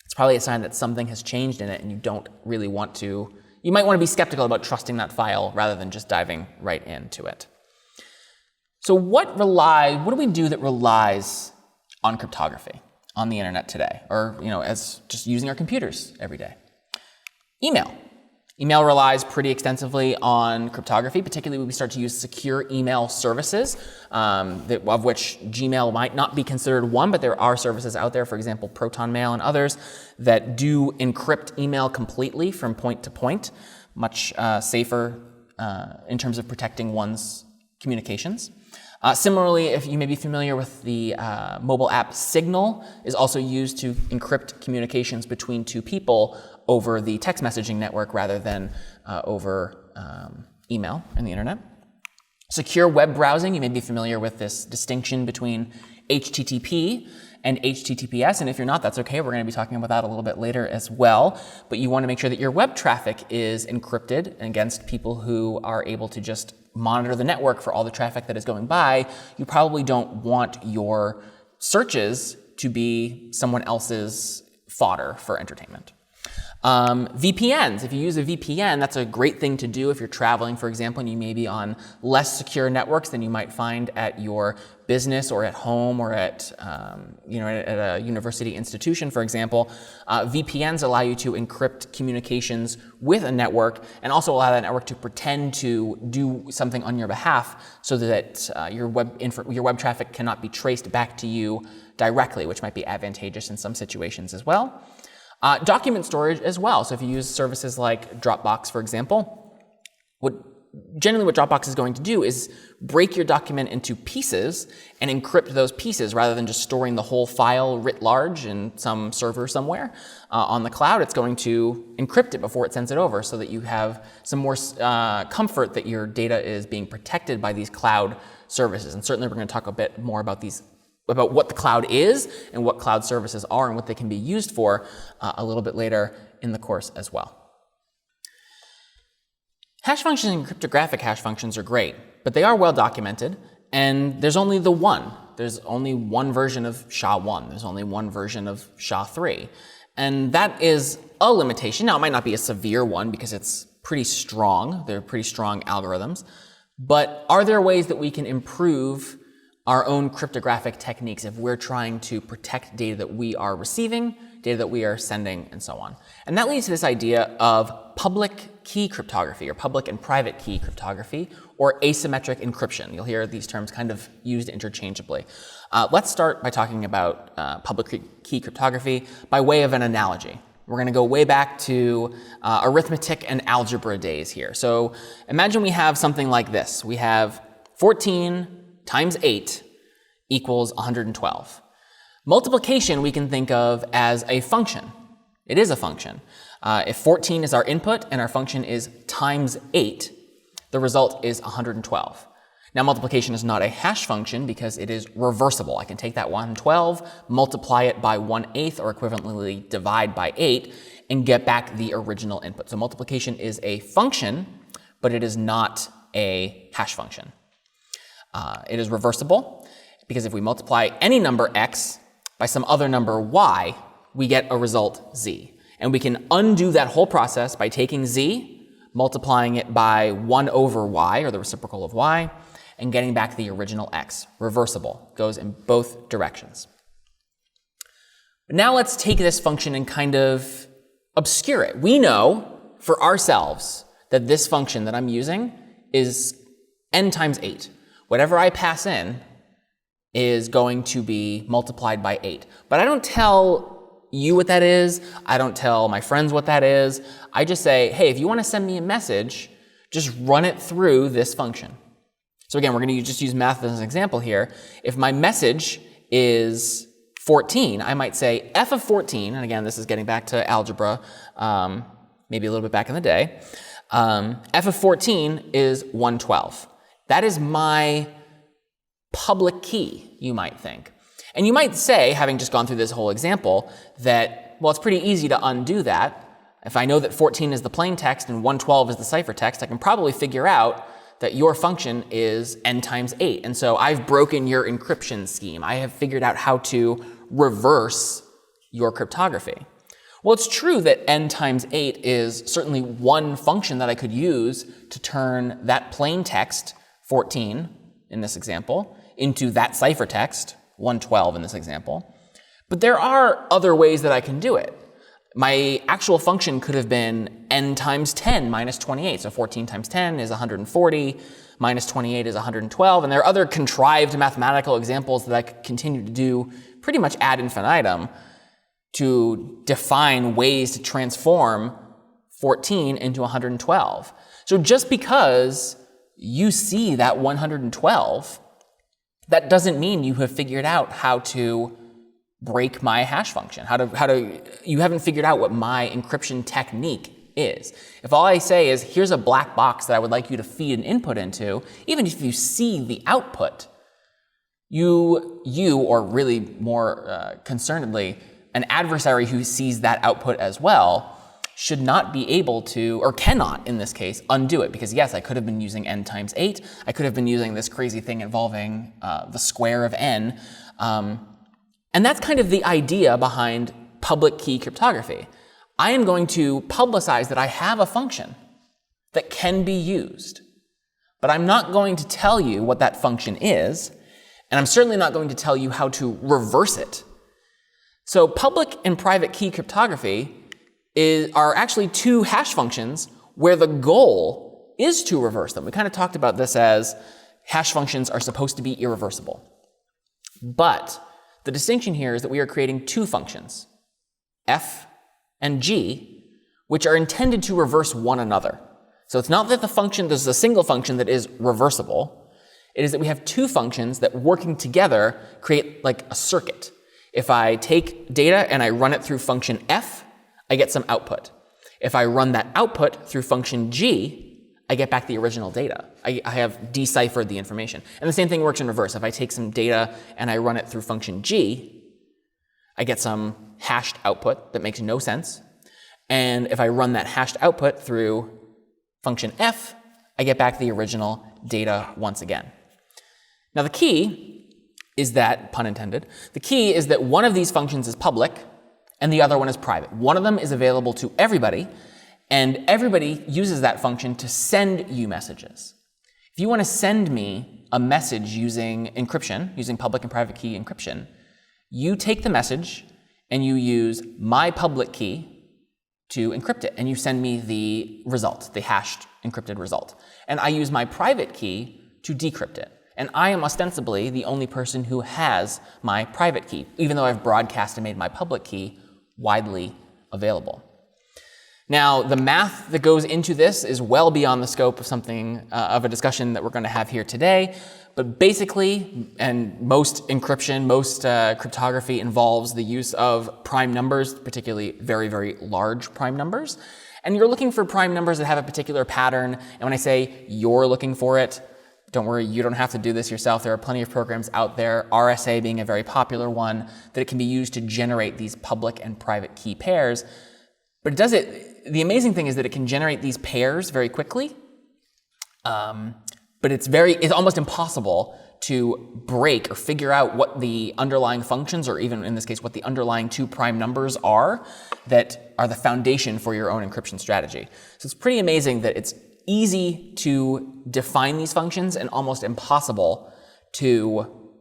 it's probably a sign that something has changed in it and you don't really want to, you might want to be skeptical about trusting that file rather than just diving right into it. So what do we do that relies on cryptography on the internet today, or as just using our computers every day? Email. Email relies pretty extensively on cryptography, particularly when we start to use secure email services, of which Gmail might not be considered one, but there are services out there, for example, Proton Mail and others, that do encrypt email completely from point to point, much safer in terms of protecting one's communications. Similarly, if you may be familiar with the mobile app Signal, is also used to encrypt communications between two people over the text messaging network rather than over email and the internet. Secure web browsing, you may be familiar with this distinction between HTTP and HTTPS, and if you're not, that's okay. We're going to be talking about that a little bit later as well. But you want to make sure that your web traffic is encrypted against people who are able to just monitor the network for all the traffic that is going by. You probably don't want your searches to be someone else's fodder for entertainment. VPNs, if you use a VPN, that's a great thing to do if you're traveling, for example, and you may be on less secure networks than you might find at your business or at home or at, at a university institution, for example. VPNs allow you to encrypt communications with a network and also allow that network to pretend to do something on your behalf so that your web traffic cannot be traced back to you directly, which might be advantageous in some situations as well. Document storage as well. So if you use services like Dropbox, for example, generally what Dropbox is going to do is break your document into pieces and encrypt those pieces rather than just storing the whole file writ large in some server somewhere on the cloud. It's going to encrypt it before it sends it over so that you have some more comfort that your data is being protected by these cloud services. And certainly we're going to talk a bit more about what the cloud is and what cloud services are and what they can be used for a little bit later in the course as well. Hash functions and cryptographic hash functions are great, but they are well documented, and there's only the one. There's only one version of SHA-1. There's only one version of SHA-3. And that is a limitation. Now, it might not be a severe one because it's pretty strong. They're pretty strong algorithms. But are there ways that we can improve our own cryptographic techniques if we're trying to protect data that we are receiving, data that we are sending, and so on? And that leads to this idea of public key cryptography, or public and private key cryptography, or asymmetric encryption. You'll hear these terms kind of used interchangeably. Let's start by talking about public key cryptography by way of an analogy. We're going to go way back to arithmetic and algebra days here. So imagine we have something like this. We have 14 times 8 equals 112. Multiplication we can think of as a function. It is a function. If 14 is our input and our function is times 8, the result is 112. Now multiplication is not a hash function because it is reversible. I can take that 112, multiply it by 1/8 or equivalently divide by 8 and get back the original input. So multiplication is a function, but it is not a hash function. It is reversible because if we multiply any number x by some other number y, we get a result z. And we can undo that whole process by taking z, multiplying it by 1 over y, or the reciprocal of y, and getting back the original x. Reversible, goes in both directions. But now let's take this function and kind of obscure it. We know for ourselves that this function that I'm using is n times 8. Whatever I pass in is going to be multiplied by 8. But I don't tell you what that is. I don't tell my friends what that is. I just say, hey, if you want to send me a message, just run it through this function. So again, we're going to just use math as an example here. If my message is 14, I might say f of 14, and again, this is getting back to algebra, maybe a little bit back in the day. F of 14 is 112. That is my public key, you might think. And you might say, having just gone through this whole example, that, well, it's pretty easy to undo that. If I know that 14 is the plain text and 112 is the ciphertext, I can probably figure out that your function is n times 8. And so I've broken your encryption scheme. I have figured out how to reverse your cryptography. Well, it's true that n times 8 is certainly one function that I could use to turn that plain text, 14 in this example, into that ciphertext, 112 in this example. But there are other ways that I can do it. My actual function could have been n times 10 minus 28. So 14 times 10 is 140, minus 28 is 112. And there are other contrived mathematical examples that I could continue to do pretty much ad infinitum to define ways to transform 14 into 112. So just because you see that 112, that doesn't mean you have figured out how to break my hash function. You haven't figured out what my encryption technique is. If all I say is, here's a black box that I would like you to feed an input into, even if you see the output, you, or really more concernedly, an adversary who sees that output as well, should not be able to, or cannot in this case, undo it. Because yes, I could have been using n times 8. I could have been using this crazy thing involving the square of n. And that's kind of the idea behind public key cryptography. I am going to publicize that I have a function that can be used. But I'm not going to tell you what that function is, and I'm certainly not going to tell you how to reverse it. So public and private key cryptography are actually two hash functions where the goal is to reverse them. We kind of talked about this as hash functions are supposed to be irreversible. But the distinction here is that we are creating two functions, f and g, which are intended to reverse one another. So it's not that there's a single function that is reversible. It is that we have two functions that working together create like a circuit. If I take data and I run it through function f, I get some output. If I run that output through function g, I get back the original data. I have deciphered the information. And the same thing works in reverse. If I take some data and I run it through function g, I get some hashed output that makes no sense. And if I run that hashed output through function f, I get back the original data once again. Now the key is that, pun intended, the key is that one of these functions is public and the other one is private. One of them is available to everybody, and everybody uses that function to send you messages. If you want to send me a message using encryption, using public and private key encryption, you take the message and you use my public key to encrypt it, and you send me the result, the hashed encrypted result. And I use my private key to decrypt it. And I am ostensibly the only person who has my private key, even though I've broadcast and made my public key widely available. Now, the math that goes into this is well beyond the scope of something of a discussion that we're going to have here today. But basically, and most encryption, most cryptography involves the use of prime numbers, particularly very, very large prime numbers. And you're looking for prime numbers that have a particular pattern. And when I say you're looking for it, don't worry, you don't have to do this yourself. There are plenty of programs out there, RSA being a very popular one, that it can be used to generate these public and private key pairs. But it does it, the amazing thing is that it can generate these pairs very quickly. But it's almost impossible to break or figure out what the underlying functions, or even in this case, what the underlying two prime numbers are that are the foundation for your own encryption strategy. So it's pretty amazing that it's easy to define these functions and almost impossible to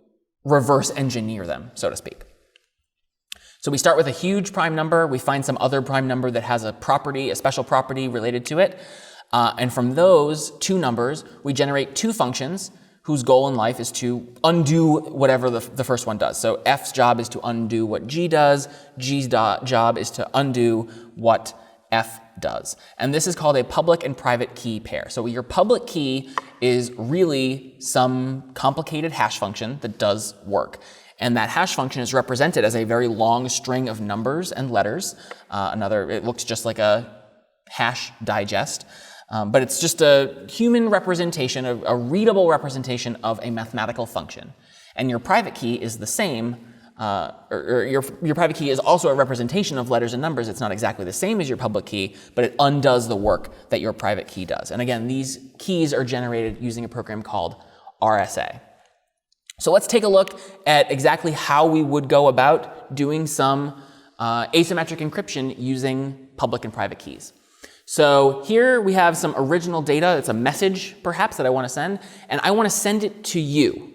reverse engineer them, so to speak. So we start with a huge prime number. We find some other prime number that has a property, a special property related to it. And from those two numbers, we generate two functions whose goal in life is to undo whatever the first one does. So f's job is to undo what g does. G's job is to undo what f does. And this is called a public and private key pair. So your public key is really some complicated hash function that does work. And that hash function is represented as a very long string of numbers and letters. It looks just like a hash digest. But it's just a human representation, a readable representation of a mathematical function. And your private key is the same, your private key is also a representation of letters and numbers. It's not exactly the same as your public key, but it undoes the work that your private key does. And again, these keys are generated using a program called RSA. So let's take a look at exactly how we would go about doing some asymmetric encryption using public and private keys. So here we have some original data. It's a message, perhaps, that I want to send, and I want to send it to you.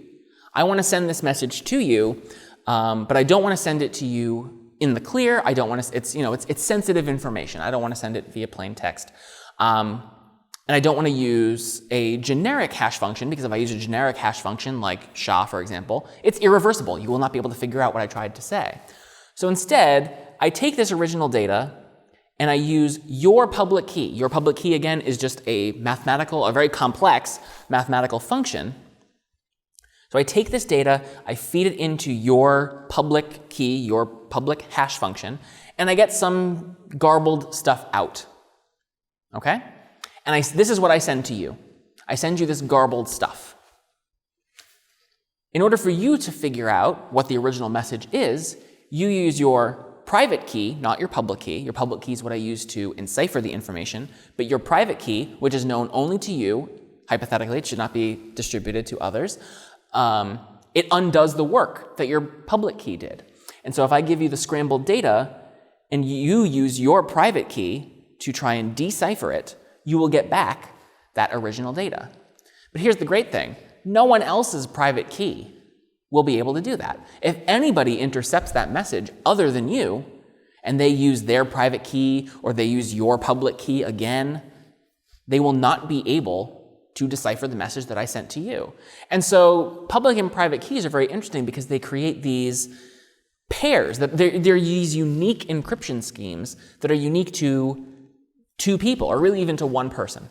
I want to send this message to you, but I don't want to send it to you in the clear. I don't want to. It's sensitive information. I don't want to send it via plain text, and I don't want to use a generic hash function, because if I use a generic hash function like SHA, for example, it's irreversible. You will not be able to figure out what I tried to say. So instead, I take this original data and I use your public key. Your public key, again, is just a very complex mathematical function. So I take this data, I feed it into your public key, your public hash function, and I get some garbled stuff out. Okay? And this is what I send to you. I send you this garbled stuff. In order for you to figure out what the original message is, you use your private key, not your public key. Your public key is what I use to encipher the information, but your private key, which is known only to you, hypothetically, it should not be distributed to others, it undoes the work that your public key did. And so if I give you the scrambled data and you use your private key to try and decipher it, you will get back that original data. But here's the great thing. No one else's private key will be able to do that. If anybody intercepts that message other than you, and they use their private key or they use your public key again, they will not be able to decipher the message that I sent to you. And so public and private keys are very interesting because they create these pairs, that they're these unique encryption schemes that are unique to two people, or really even to one person.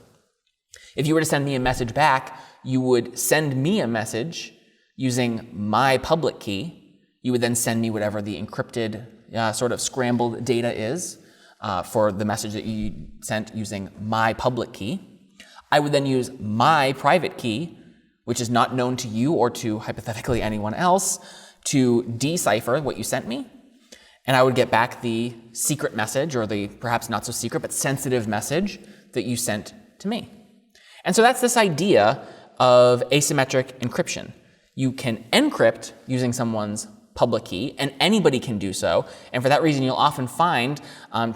If you were to send me a message back, you would send me a message using my public key. You would then send me whatever the encrypted sort of scrambled data is for the message that you sent using my public key. I would then use my private key, which is not known to you or to hypothetically anyone else, to decipher what you sent me. And I would get back the secret message, or the perhaps not so secret but sensitive message that you sent to me. And so that's this idea of asymmetric encryption. You can encrypt using someone's public key, and anybody can do so. And for that reason, you'll often find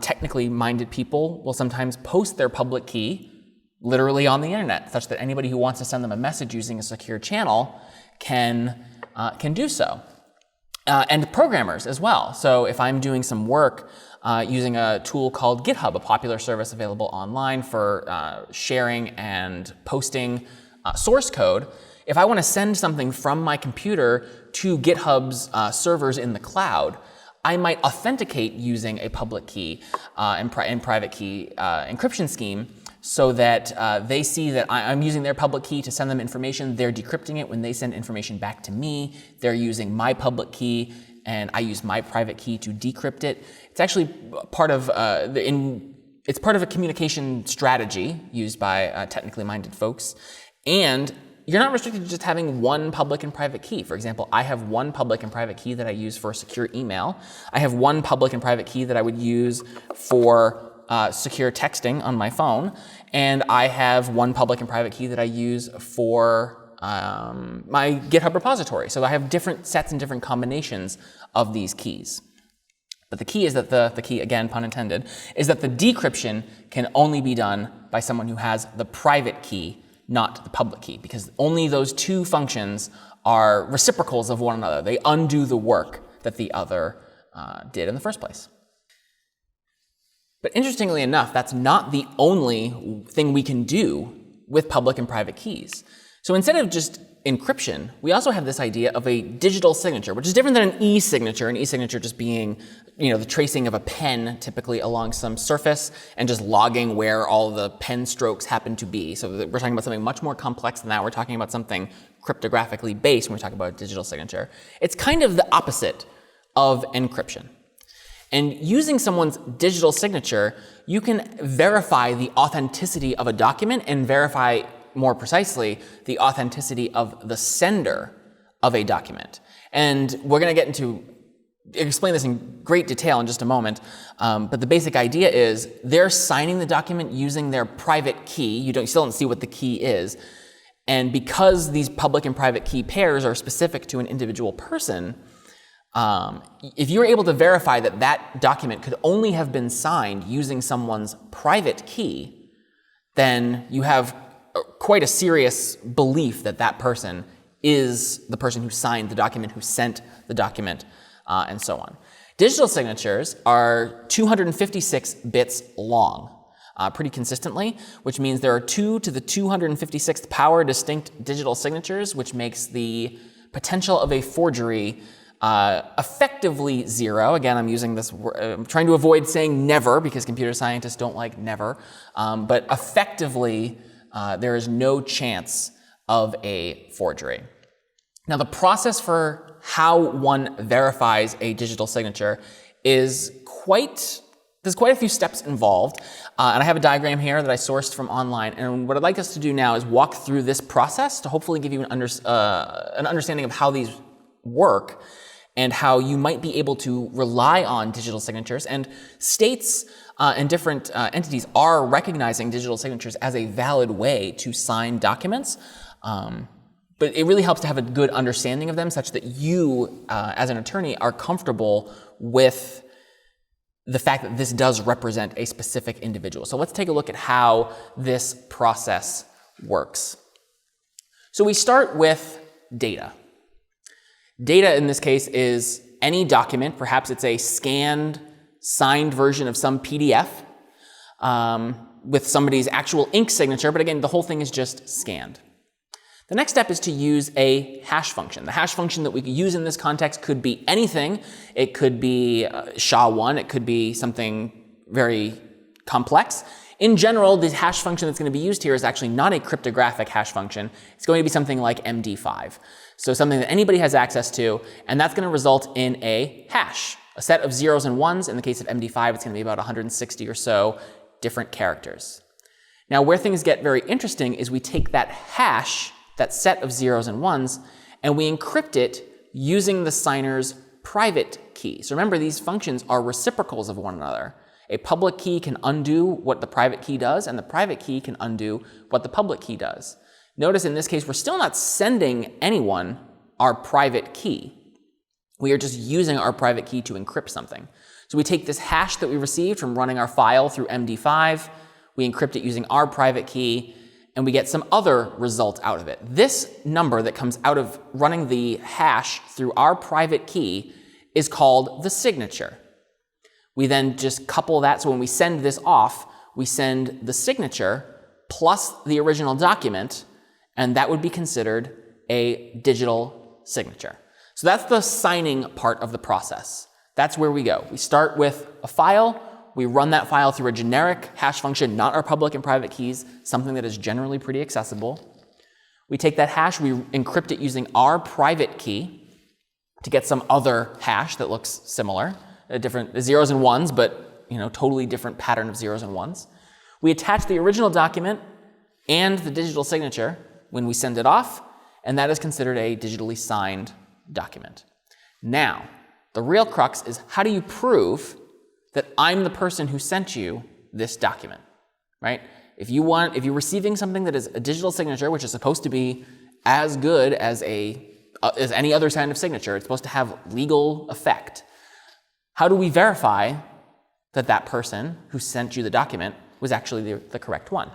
technically minded people will sometimes post their public key literally on the internet, such that anybody who wants to send them a message using a secure channel can do so. And programmers as well. So if I'm doing some work using a tool called GitHub, a popular service available online for sharing and posting source code, if I want to send something from my computer to GitHub's servers in the cloud, I might authenticate using a public key and private key encryption scheme so that they see that I'm using their public key to send them information. They're decrypting it when they send information back to me. They're using my public key, and I use my private key to decrypt it. It's actually part of it's part of a communication strategy used by technically minded folks. And you're not restricted to just having one public and private key. For example, I have one public and private key that I use for secure email. I have one public and private key that I would use for secure texting on my phone. And I have one public and private key that I use for my GitHub repository. So I have different sets and different combinations of these keys. But the key is that the key, again, pun intended, is that the decryption can only be done by someone who has the private key, not the public key, because only those two functions are reciprocals of one another. They undo the work that the other did in the first place. But interestingly enough, that's not the only thing we can do with public and private keys. So instead of just encryption, we also have this idea of a digital signature, which is different than an e-signature. An e-signature just being, the tracing of a pen typically along some surface and just logging where all the pen strokes happen to be. So we're talking about something much more complex than that. We're talking about something cryptographically based when we talk about a digital signature. It's kind of the opposite of encryption. And using someone's digital signature, you can verify the authenticity of a document and verify, more precisely, the authenticity of the sender of a document. And we're going to explain this in great detail in just a moment, but the basic idea is they're signing the document using their private key. You still don't see what the key is. And because these public and private key pairs are specific to an individual person, if you're able to verify that that document could only have been signed using someone's private key, then you have quite a serious belief that that person is the person who signed the document, who sent the document, and so on. Digital signatures are 256 bits long, pretty consistently, which means there are 2 to the 256th power distinct digital signatures, which makes the potential of a forgery effectively zero. Again, I'm using this word, I'm trying to avoid saying never because computer scientists don't like never, but effectively there is no chance of a forgery. Now, the process for how one verifies a digital signature is quite There's quite a few steps involved, and I have a diagram here that I sourced from online. And what I'd like us to do now is walk through this process to hopefully give you an understanding of how these work and how you might be able to rely on digital signatures. And states and different entities are recognizing digital signatures as a valid way to sign documents. But it really helps to have a good understanding of them such that you, as an attorney, are comfortable with the fact that this does represent a specific individual. So let's take a look at how this process works. So we start with data. Data in this case is any document, perhaps it's a scanned, signed version of some PDF with somebody's actual ink signature, but again, the whole thing is just scanned. The next step is to use a hash function. The hash function that we could use in this context could be anything. It could be SHA-1, it could be something very complex. In general, the hash function that's going to be used here is actually not a cryptographic hash function. It's going to be something like MD5. So something that anybody has access to, and that's going to result in a hash, a set of zeros and ones. In the case of MD5, it's going to be about 160 or so different characters. Now, where things get very interesting is we take that hash, that set of zeros and ones, and we encrypt it using the signer's private key. So remember, these functions are reciprocals of one another. A public key can undo what the private key does, and the private key can undo what the public key does. Notice in this case, we're still not sending anyone our private key. We are just using our private key to encrypt something. So we take this hash that we received from running our file through MD5, we encrypt it using our private key, and we get some other result out of it. This number that comes out of running the hash through our private key is called the signature. We then just couple that, so when we send this off, we send the signature plus the original document, and that would be considered a digital signature. So that's the signing part of the process. That's where we go. We start with a file. We run that file through a generic hash function, not our public and private keys, something that is generally pretty accessible. We take that hash, we encrypt it using our private key to get some other hash that looks similar, different zeros and ones, but totally different pattern of zeros and ones. We attach the original document and the digital signature when we send it off, and that is considered a digitally signed document. Now, the real crux is, how do you prove that I'm the person who sent you this document, right? If you're receiving something that is a digital signature, which is supposed to be as good as any other kind of signature, it's supposed to have legal effect. How do we verify that that person who sent you the document was actually the correct one?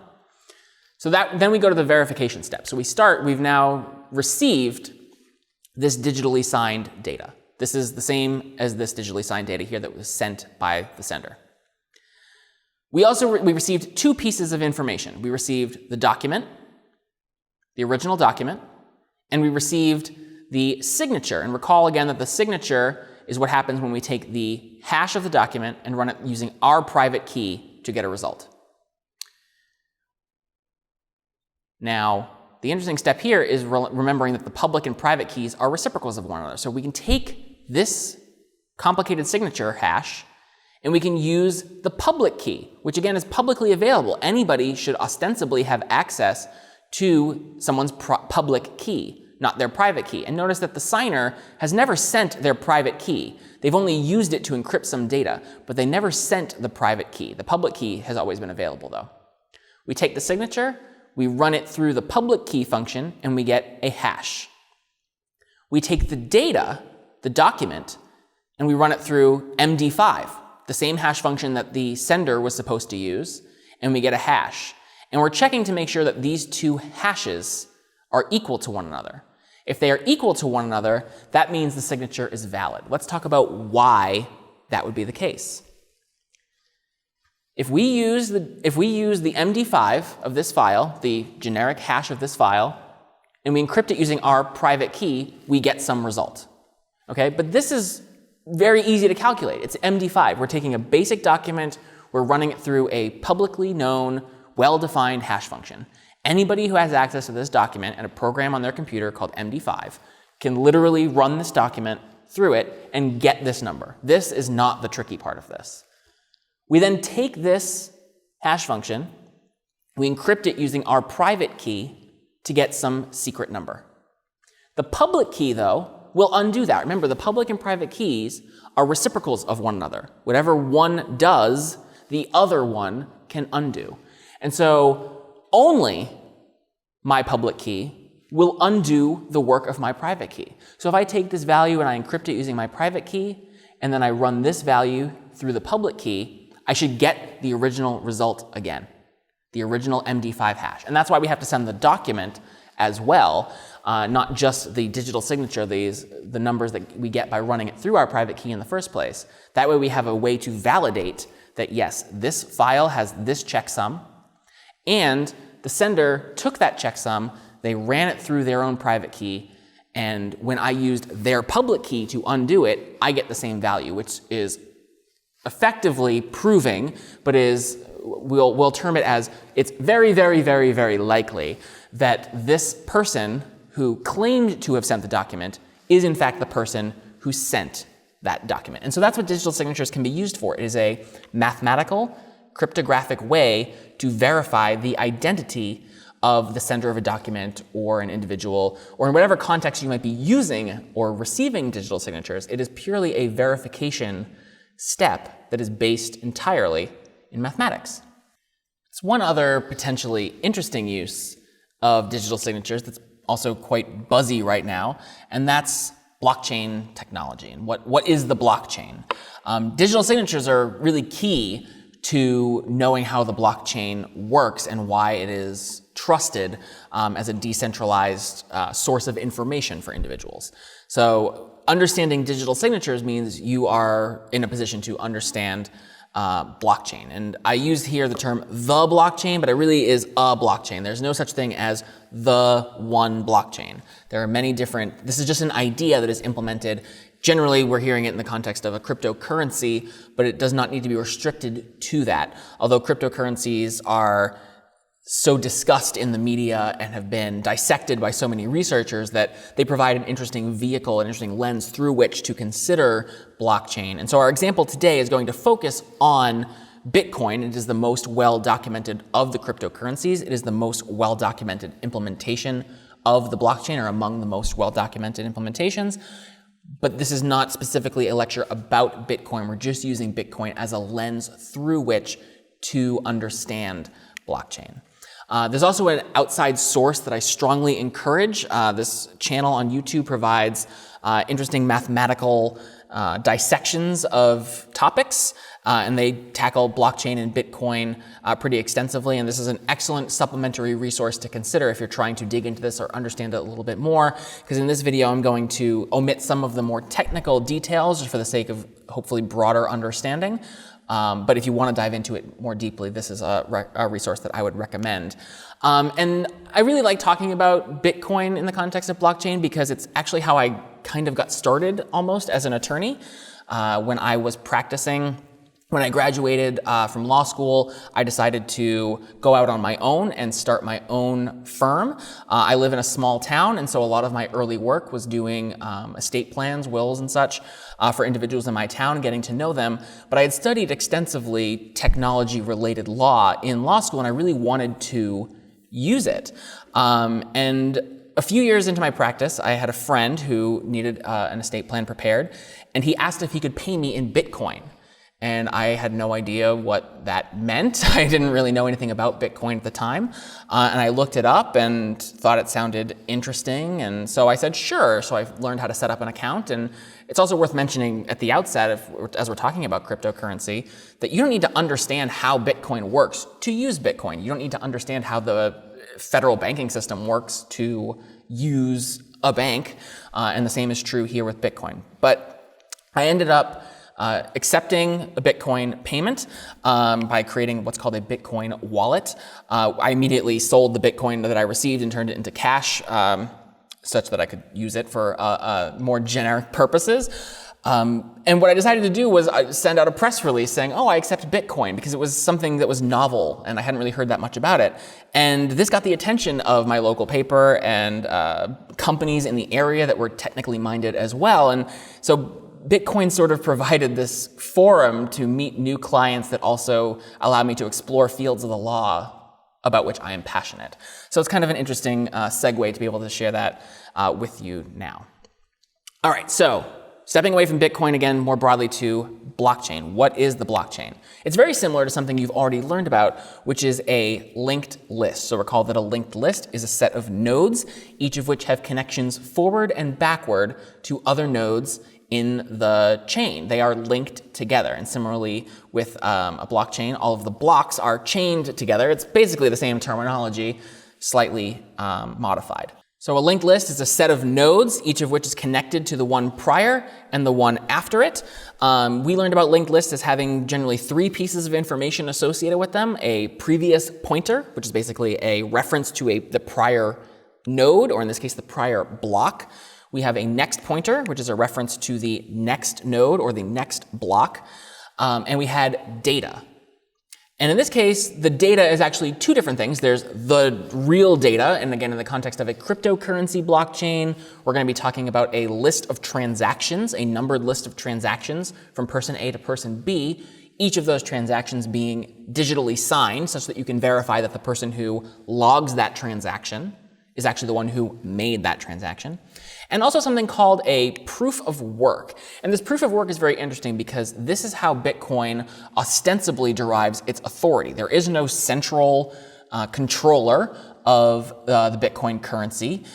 So then we go to the verification step. So we've now received this digitally signed data. This is the same as this digitally signed data here that was sent by the sender. We received two pieces of information. We received the document, the original document, and we received the signature. And recall again that the signature is what happens when we take the hash of the document and run it using our private key to get a result. Now, the interesting step here is remembering that the public and private keys are reciprocals of one another. So we can take this complicated signature hash, and we can use the public key, which again is publicly available. Anybody should ostensibly have access to someone's public key, not their private key. And notice that the signer has never sent their private key. They've only used it to encrypt some data, but they never sent the private key. The public key has always been available, though. We take the signature, we run it through the public key function, and we get a hash. We take the data, the document, and we run it through MD5, the same hash function that the sender was supposed to use, and we get a hash. And we're checking to make sure that these two hashes are equal to one another. If they are equal to one another, that means the signature is valid. Let's talk about why that would be the case. If we use the MD5 of this file, the generic hash of this file, and we encrypt it using our private key, we get some result. Okay, but this is very easy to calculate. It's MD5. We're taking a basic document, we're running it through a publicly known, well-defined hash function. Anybody who has access to this document and a program on their computer called MD5 can literally run this document through it and get this number. This is not the tricky part of this. We then take this hash function, we encrypt it using our private key to get some secret number. The public key, though, will undo that. Remember, the public and private keys are reciprocals of one another. Whatever one does, the other one can undo. And so only my public key will undo the work of my private key. So if I take this value and I encrypt it using my private key, and then I run this value through the public key, I should get the original result again, the original MD5 hash. And that's why we have to send the document as well, not just the digital signature, the numbers that we get by running it through our private key in the first place. That way we have a way to validate that, yes, this file has this checksum, and the sender took that checksum, they ran it through their own private key, and when I used their public key to undo it, I get the same value, which is effectively proving, but we'll term it as it's very, very, very, very likely that this person who claimed to have sent the document is in fact the person who sent that document. And so that's what digital signatures can be used for. It is a mathematical, cryptographic way to verify the identity of the sender of a document or an individual, or in whatever context you might be using or receiving digital signatures. It is purely a verification step that is based entirely in mathematics. It's one other potentially interesting use of digital signatures that's also quite buzzy right now, and that's blockchain technology. And what is the blockchain? Digital signatures are really key to knowing how the blockchain works and why it is trusted as a decentralized source of information for individuals. So understanding digital signatures means you are in a position to understand blockchain. And I use here the term the blockchain, but it really is a blockchain. There's no such thing as the one blockchain. There are many different, this is just an idea that is implemented. Generally, we're hearing it in the context of a cryptocurrency, but it does not need to be restricted to that. Although cryptocurrencies are so discussed in the media and have been dissected by so many researchers that they provide an interesting vehicle, an interesting lens through which to consider blockchain. And so our example today is going to focus on Bitcoin. It is the most well-documented of the cryptocurrencies. It is the most well-documented implementation of the blockchain, or among the most well-documented implementations. But this is not specifically a lecture about Bitcoin. We're just using Bitcoin as a lens through which to understand blockchain. There's also an outside source that I strongly encourage. This channel on YouTube provides interesting mathematical dissections of topics, and they tackle blockchain and Bitcoin pretty extensively. And this is an excellent supplementary resource to consider if you're trying to dig into this or understand it a little bit more. Because in this video, I'm going to omit some of the more technical details for the sake of hopefully broader understanding. But if you want to dive into it more deeply, this is a resource that I would recommend. And I really like talking about Bitcoin in the context of blockchain because it's actually how I kind of got started almost as an attorney. When I was practicing, when I graduated from law school, I decided to go out on my own and start my own firm. I live in a small town, and so a lot of my early work was doing estate plans, wills, and such for individuals in my town, getting to know them. But I had studied extensively technology-related law in law school, and I really wanted to use it. And a few years into my practice, I had a friend who needed an estate plan prepared, and he asked if he could pay me in Bitcoin. And I had no idea what that meant. I didn't really know anything about Bitcoin at the time. And I looked it up and thought it sounded interesting. And so I said, sure. So I learned how to set up an account. And it's also worth mentioning at the outset, as we're talking about cryptocurrency, that you don't need to understand how Bitcoin works to use Bitcoin. You don't need to understand how the federal banking system works to use a bank. And the same is true here with Bitcoin. But I ended up accepting a Bitcoin payment by creating what's called a Bitcoin wallet. I immediately sold the Bitcoin that I received and turned it into cash such that I could use it for more generic purposes. And what I decided to do was send out a press release saying, oh, I accept Bitcoin, because it was something that was novel and I hadn't really heard that much about it. And this got the attention of my local paper and companies in the area that were technically minded as well. And so Bitcoin sort of provided this forum to meet new clients that also allow me to explore fields of the law about which I am passionate. So it's kind of an interesting segue to be able to share that with you now. All right, so stepping away from Bitcoin again more broadly to blockchain. What is the blockchain? It's very similar to something you've already learned about, which is a linked list. So recall that a linked list is a set of nodes, each of which have connections forward and backward to other nodes in the chain. They are linked together. And similarly with a blockchain, all of the blocks are chained together. It's basically the same terminology, slightly modified. So a linked list is a set of nodes, each of which is connected to the one prior and the one after it. We learned about linked lists as having generally 3 pieces of information associated with them. A previous pointer, which is basically a reference to the prior node, or in this case, the prior block. We have a next pointer, which is a reference to the next node or the next block. And we had data. And in this case, the data is actually 2 different things. There's the real data, and again, in the context of a cryptocurrency blockchain, we're going to be talking about a list of transactions, a numbered list of transactions from person A to person B, each of those transactions being digitally signed such that you can verify that the person who logs that transaction is actually the one who made that transaction. And also something called a proof of work. And this proof of work is very interesting because this is how Bitcoin ostensibly derives its authority. There is no central controller of the Bitcoin currency,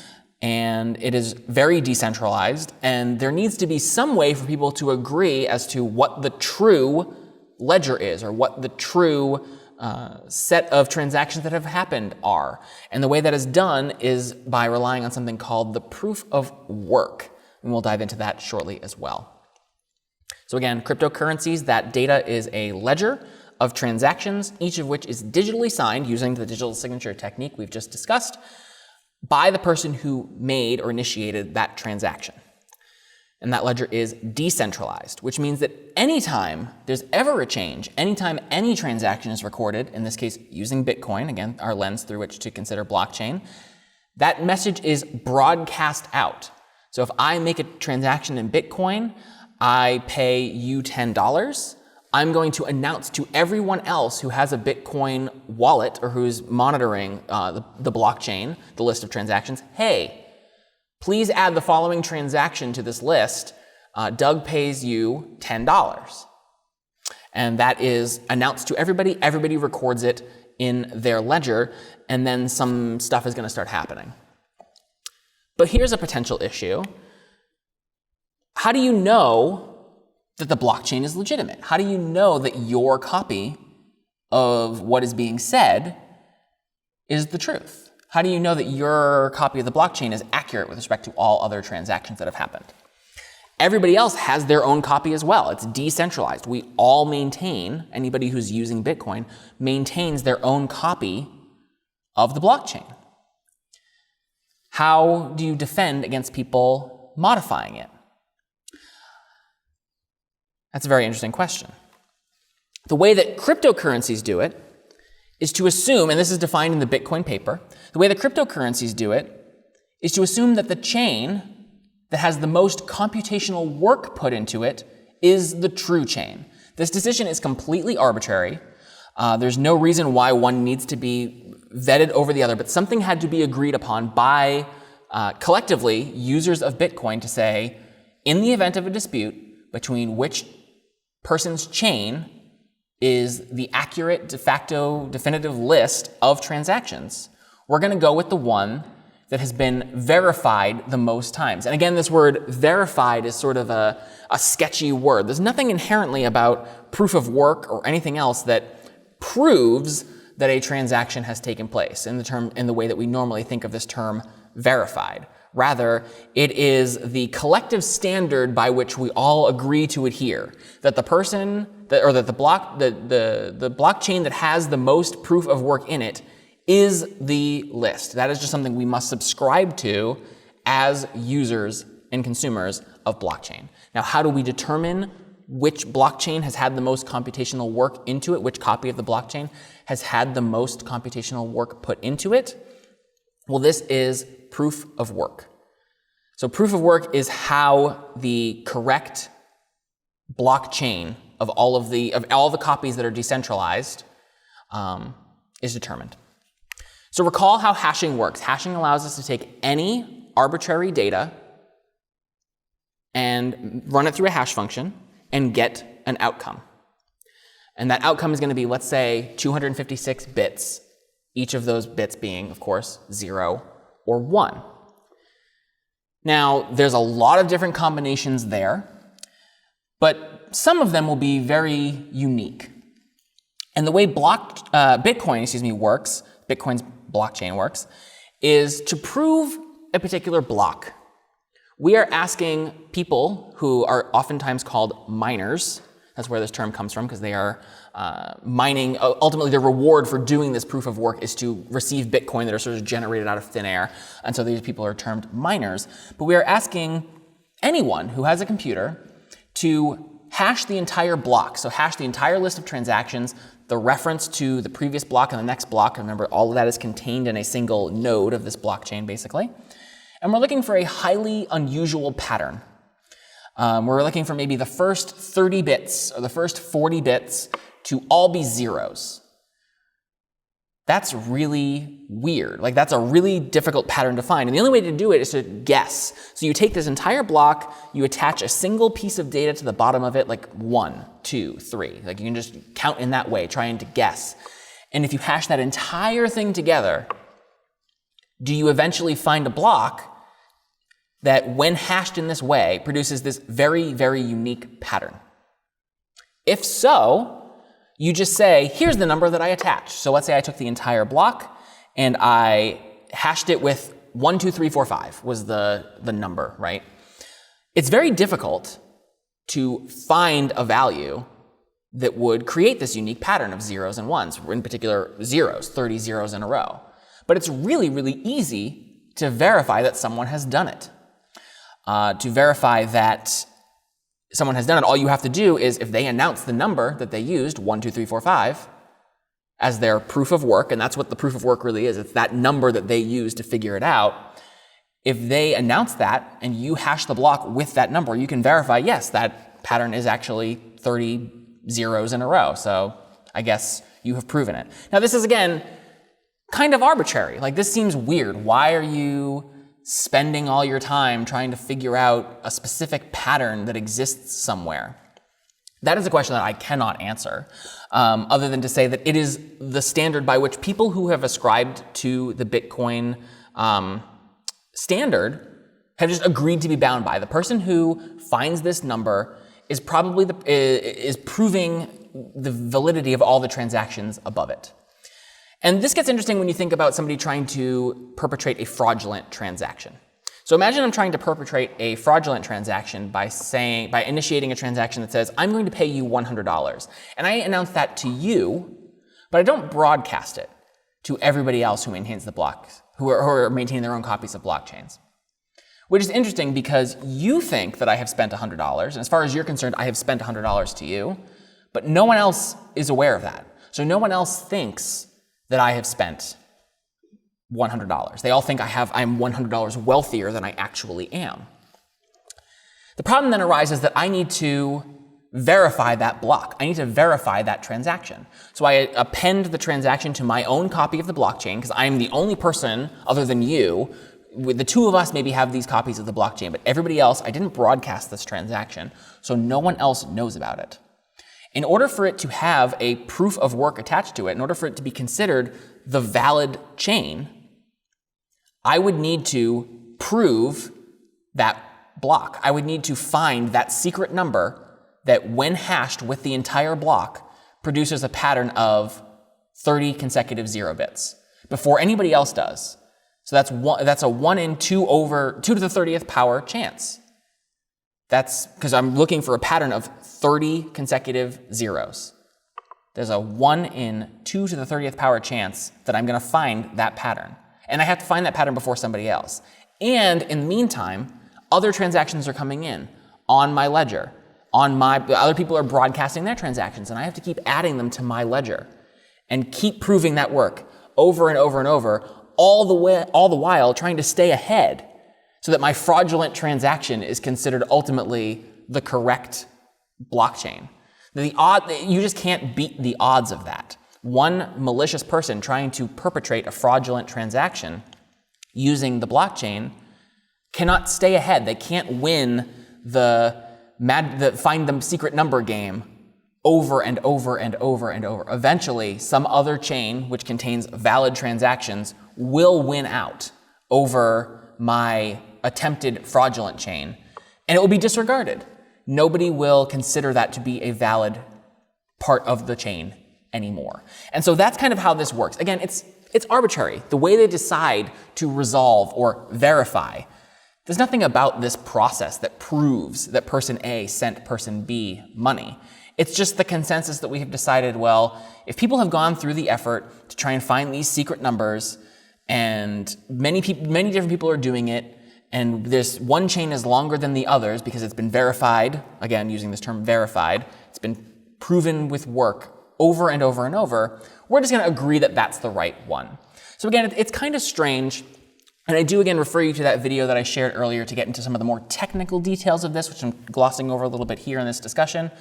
and it is very decentralized, and there needs to be some way for people to agree as to what the true ledger is, or what the true set of transactions that have happened are. And the way that is done is by relying on something called the proof of work. And we'll dive into that shortly as well. So again, cryptocurrencies, that data is a ledger of transactions, each of which is digitally signed using the digital signature technique we've just discussed by the person who made or initiated that transaction. And that ledger is decentralized, which means that anytime there's ever a change, anytime any transaction is recorded, in this case using Bitcoin, again, our lens through which to consider blockchain, that message is broadcast out. So if I make a transaction in Bitcoin, I pay you $10, I'm going to announce to everyone else who has a Bitcoin wallet or who's monitoring the blockchain, the list of transactions, hey, please add the following transaction to this list. Doug pays you $10. And that is announced to everybody. Everybody records it in their ledger, and then some stuff is going to start happening. But here's a potential issue. How do you know that the blockchain is legitimate? How do you know that your copy of what is being said is the truth? How do you know that your copy of the blockchain is accurate with respect to all other transactions that have happened? Everybody else has their own copy as well. It's decentralized. We all maintain, anybody who's using Bitcoin maintains their own copy of the blockchain. How do you defend against people modifying it? That's a very interesting question. The way that cryptocurrencies do it is to assume, and this is defined in the Bitcoin paper, the way that cryptocurrencies do it is to assume that the chain that has the most computational work put into it is the true chain. This decision is completely arbitrary. There's no reason why one needs to be vetted over the other, but something had to be agreed upon by collectively users of Bitcoin to say, in the event of a dispute between which person's chain is the accurate de facto definitive list of transactions, we're going to go with the one that has been verified the most times. And again, this word verified is sort of a sketchy word. There's nothing inherently about proof of work or anything else that proves that a transaction has taken place in the way that we normally think of this term verified. Rather, it is the collective standard by which we all agree to adhere, that the person the blockchain that has the most proof of work in it is the list. That is just something we must subscribe to as users and consumers of blockchain. Now, how do we determine which blockchain has had the most computational work into it, which copy of the blockchain has had the most computational work put into it? Well, this is proof of work. So proof of work is how the correct blockchain of all the copies that are decentralized is determined. So recall how hashing works. Hashing allows us to take any arbitrary data and run it through a hash function and get an outcome. And that outcome is going to be, let's say, 256 bits, each of those bits being, of course, 0 or 1. Now, there's a lot of different combinations there, but some of them will be very unique. And the way Bitcoin works, Bitcoin's blockchain works, is to prove a particular block. We are asking people who are oftentimes called miners. That's where this term comes from, because they are mining. Ultimately, their reward for doing this proof of work is to receive Bitcoin that are sort of generated out of thin air. And so these people are termed miners. But we are asking anyone who has a computer to hash the entire block. So hash the entire list of transactions, the reference to the previous block and the next block. Remember, all of that is contained in a single node of this blockchain, basically. And we're looking for a highly unusual pattern. We're looking for maybe the first 30 bits or the first 40 bits to all be zeros. That's really weird. Like, that's a really difficult pattern to find. And the only way to do it is to guess. So you take this entire block, you attach a single piece of data to the bottom of it, like 1, 2, 3. Like, you can just count in that way, trying to guess. And if you hash that entire thing together, do you eventually find a block that, when hashed in this way, produces this very, very unique pattern? If so, you just say, here's the number that I attached. So let's say I took the entire block and I hashed it with 1, 2, 3, 4, 5 was the number, right? It's very difficult to find a value that would create this unique pattern of zeros and ones, in particular zeros, 30 zeros in a row. But it's really, really easy to verify that someone has done it. To verify that someone has done it, all you have to do is, if they announce the number that they used, 1, 2, 3, 4, 5, as their proof of work, and that's what the proof of work really is, it's that number that they use to figure it out. If they announce that and you hash the block with that number, you can verify, yes, that pattern is actually 30 zeros in a row. So I guess you have proven it. Now, this is, again, kind of arbitrary. Like, this seems weird. Why are you spending all your time trying to figure out a specific pattern that exists somewhere? That is a question that I cannot answer, other than to say that it is the standard by which people who have ascribed to the Bitcoin standard have just agreed to be bound by. The person who finds this number is probably is proving the validity of all the transactions above it. And this gets interesting when you think about somebody trying to perpetrate a fraudulent transaction. So imagine I'm trying to perpetrate a fraudulent transaction by initiating a transaction that says, I'm going to pay you $100. And I announce that to you, but I don't broadcast it to everybody else who maintains the blocks, who are maintaining their own copies of blockchains. Which is interesting because you think that I have spent $100, and as far as you're concerned, I have spent $100 to you, but no one else is aware of that. So no one else thinks that I have spent $100. They all think I'm $100 wealthier than I actually am. The problem then arises that I need to verify that block. I need to verify that transaction. So I append the transaction to my own copy of the blockchain, because I am the only person other than you. The two of us maybe have these copies of the blockchain, but everybody else, I didn't broadcast this transaction, so no one else knows about it. In order for it to have a proof of work attached to it, in order for it to be considered the valid chain, I would need to prove that block. I would need to find that secret number that, when hashed with the entire block, produces a pattern of 30 consecutive 0 bits before anybody else does. So that's a 1 in 2 over 2 to the 30th power chance. That's because I'm looking for a pattern of 30 consecutive zeros. There's a 1 in 2 to the 30th power chance that I'm going to find that pattern. And I have to find that pattern before somebody else. And in the meantime, other transactions are coming in on my ledger. Other people are broadcasting their transactions, and I have to keep adding them to my ledger and keep proving that work over and over and over, all the while trying to stay ahead, so that my fraudulent transaction is considered ultimately the correct blockchain. You just can't beat the odds of that. One malicious person trying to perpetrate a fraudulent transaction using the blockchain cannot stay ahead. They can't win the find the secret number game over and over and over and over. Eventually, some other chain which contains valid transactions will win out over my attempted fraudulent chain, and it will be disregarded. Nobody will consider that to be a valid part of the chain anymore. And so that's kind of how this works. Again, it's arbitrary. The way they decide to resolve or verify, there's nothing about this process that proves that person A sent person B money. It's just the consensus that we have decided, well, if people have gone through the effort to try and find these secret numbers, and many different people are doing it, and this one chain is longer than the others because it's been verified, again, using this term verified, it's been proven with work over and over and over, we're just going to agree that that's the right one. So again, it's kind of strange, and I do again refer you to that video that I shared earlier to get into some of the more technical details of this, which I'm glossing over a little bit here in this discussion.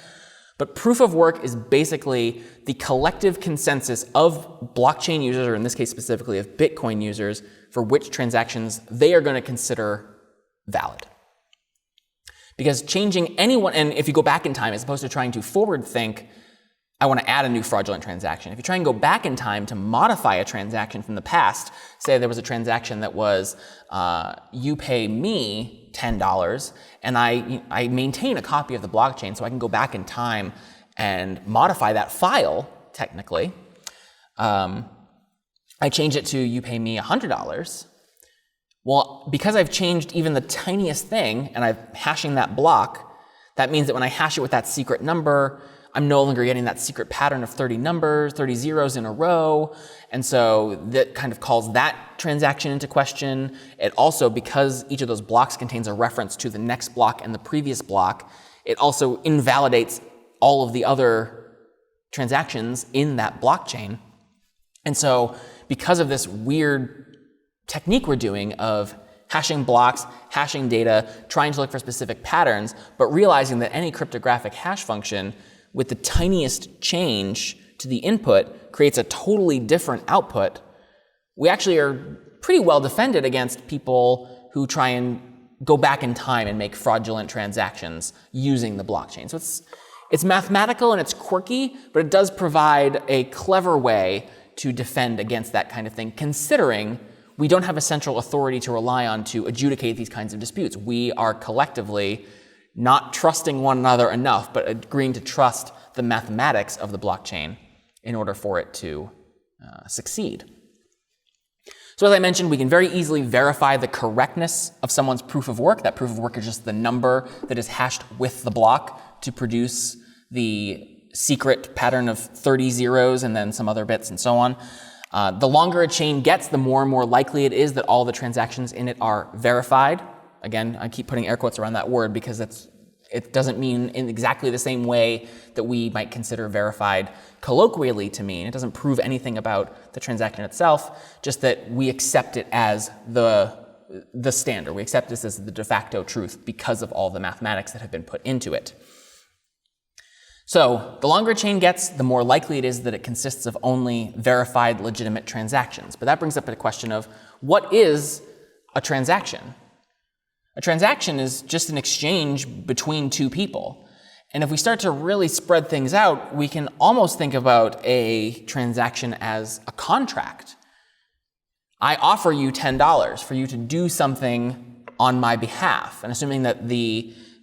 But proof of work is basically the collective consensus of blockchain users, or in this case specifically of Bitcoin users, for which transactions they are going to consider valid. Because changing anyone, and if you go back in time, as opposed to trying to forward think, I want to add a new fraudulent transaction. If you try and go back in time to modify a transaction from the past, say there was a transaction that was, you pay me $10, and I maintain a copy of the blockchain, so I can go back in time and modify that file, technically. I change it to you pay me $100. Well, because I've changed even the tiniest thing, and I'm hashing that block, that means that when I hash it with that secret number, I'm no longer getting that secret pattern of 30 numbers, 30 zeros in a row. And so that kind of calls that transaction into question. It also, because each of those blocks contains a reference to the next block and the previous block, it also invalidates all of the other transactions in that blockchain. And so because of this weird technique we're doing of hashing blocks, hashing data, trying to look for specific patterns, but realizing that any cryptographic hash function with the tiniest change to the input creates a totally different output, we actually are pretty well defended against people who try and go back in time and make fraudulent transactions using the blockchain. So it's mathematical and it's quirky, but it does provide a clever way to defend against that kind of thing, considering we don't have a central authority to rely on to adjudicate these kinds of disputes. We are collectively not trusting one another enough, but agreeing to trust the mathematics of the blockchain in order for it to succeed. So as I mentioned, we can very easily verify the correctness of someone's proof of work. That proof of work is just the number that is hashed with the block to produce the secret pattern of 30 zeros and then some other bits and so on. The longer a chain gets, the more and more likely it is that all the transactions in it are verified. Again, I keep putting air quotes around that word because it doesn't mean in exactly the same way that we might consider verified colloquially to mean. It doesn't prove anything about the transaction itself, just that we accept it as the standard. We accept this as the de facto truth because of all the mathematics that have been put into it. So the longer a chain gets, the more likely it is that it consists of only verified legitimate transactions. But that brings up a question of what is a transaction? A transaction is just an exchange between two people. And if we start to really spread things out, we can almost think about a transaction as a contract. I offer you $10 for you to do something on my behalf. And assuming that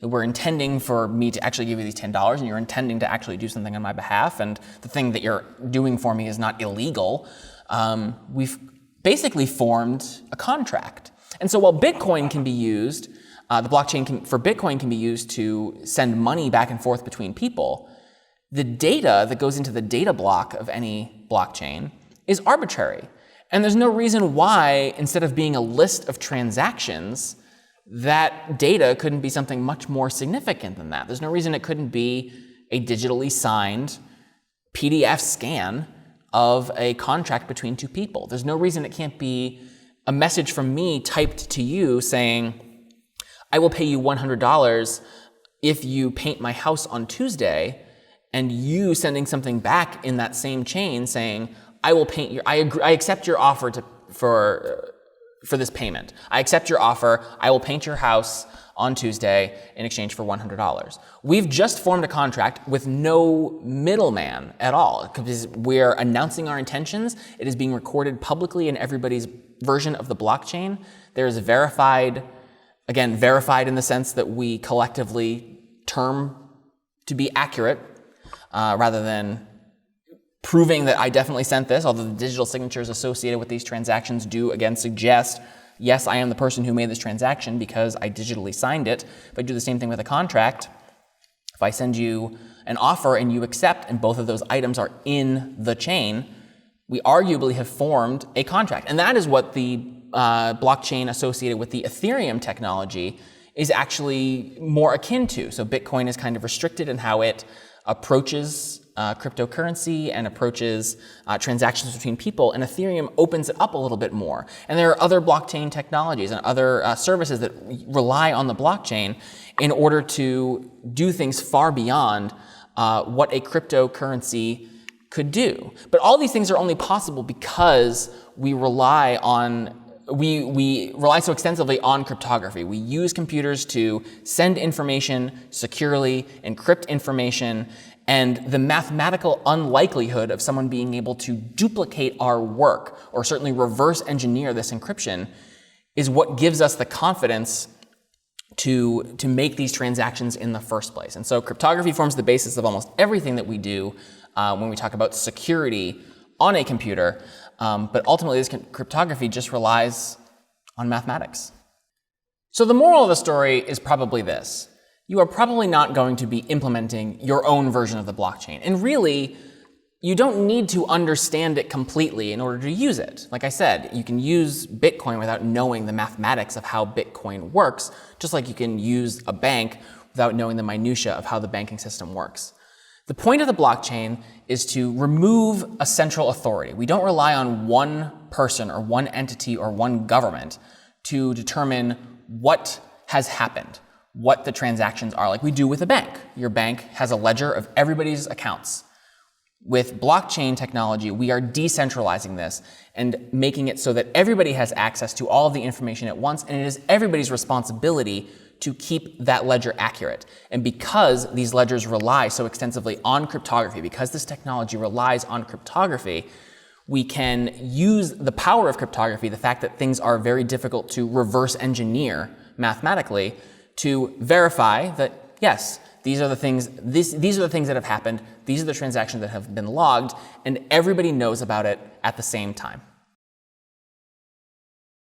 we're intending for me to actually give you these $10 and you're intending to actually do something on my behalf, and the thing that you're doing for me is not illegal, we've basically formed a contract. And so while Bitcoin can be used, the blockchain for Bitcoin can be used to send money back and forth between people, the data that goes into the data block of any blockchain is arbitrary. And there's no reason why, instead of being a list of transactions, that data couldn't be something much more significant than that. There's no reason it couldn't be a digitally signed PDF scan of a contract between two people. There's no reason it can't be a message from me typed to you saying, I will pay you $100 if you paint my house on Tuesday, and you sending something back in that same chain saying, I will paint your, I accept your offer for this payment. I accept your offer. I will paint your house on Tuesday in exchange for $100. We've just formed a contract with no middleman at all, because we're announcing our intentions. It is being recorded publicly in everybody's version of the blockchain. There is verified, again, verified in the sense that we collectively term to be accurate, rather than proving that I definitely sent this, although the digital signatures associated with these transactions do, again, suggest, yes, I am the person who made this transaction because I digitally signed it. If I do the same thing with a contract, if I send you an offer and you accept, and both of those items are in the chain, we arguably have formed a contract. And that is what the blockchain associated with the Ethereum technology is actually more akin to. So Bitcoin is kind of restricted in how it approaches cryptocurrency and approaches transactions between people, and Ethereum opens it up a little bit more. And there are other blockchain technologies and other services that rely on the blockchain in order to do things far beyond what a cryptocurrency could do. But all these things are only possible because we rely on we rely so extensively on cryptography. We use computers to send information securely, encrypt information, and the mathematical unlikelihood of someone being able to duplicate our work, or certainly reverse engineer this encryption, is what gives us the confidence to make these transactions in the first place. And so cryptography forms the basis of almost everything that we do when we talk about security on a computer. But ultimately, this cryptography just relies on mathematics. So the moral of the story is probably this. You are probably not going to be implementing your own version of the blockchain. And really, you don't need to understand it completely in order to use it. Like I said, you can use Bitcoin without knowing the mathematics of how Bitcoin works, just like you can use a bank without knowing the minutia of how the banking system works. The point of the blockchain is to remove a central authority. We don't rely on one person or one entity or one government to determine what has happened, what the transactions are, like we do with a bank. Your bank has a ledger of everybody's accounts. With blockchain technology, we are decentralizing this and making it so that everybody has access to all of the information at once, and it is everybody's responsibility to keep that ledger accurate. And because these ledgers rely so extensively on cryptography, because this technology relies on cryptography, we can use the power of cryptography, the fact that things are very difficult to reverse engineer mathematically, to verify that, yes, these are the things that have happened, these are the transactions that have been logged, and everybody knows about it at the same time.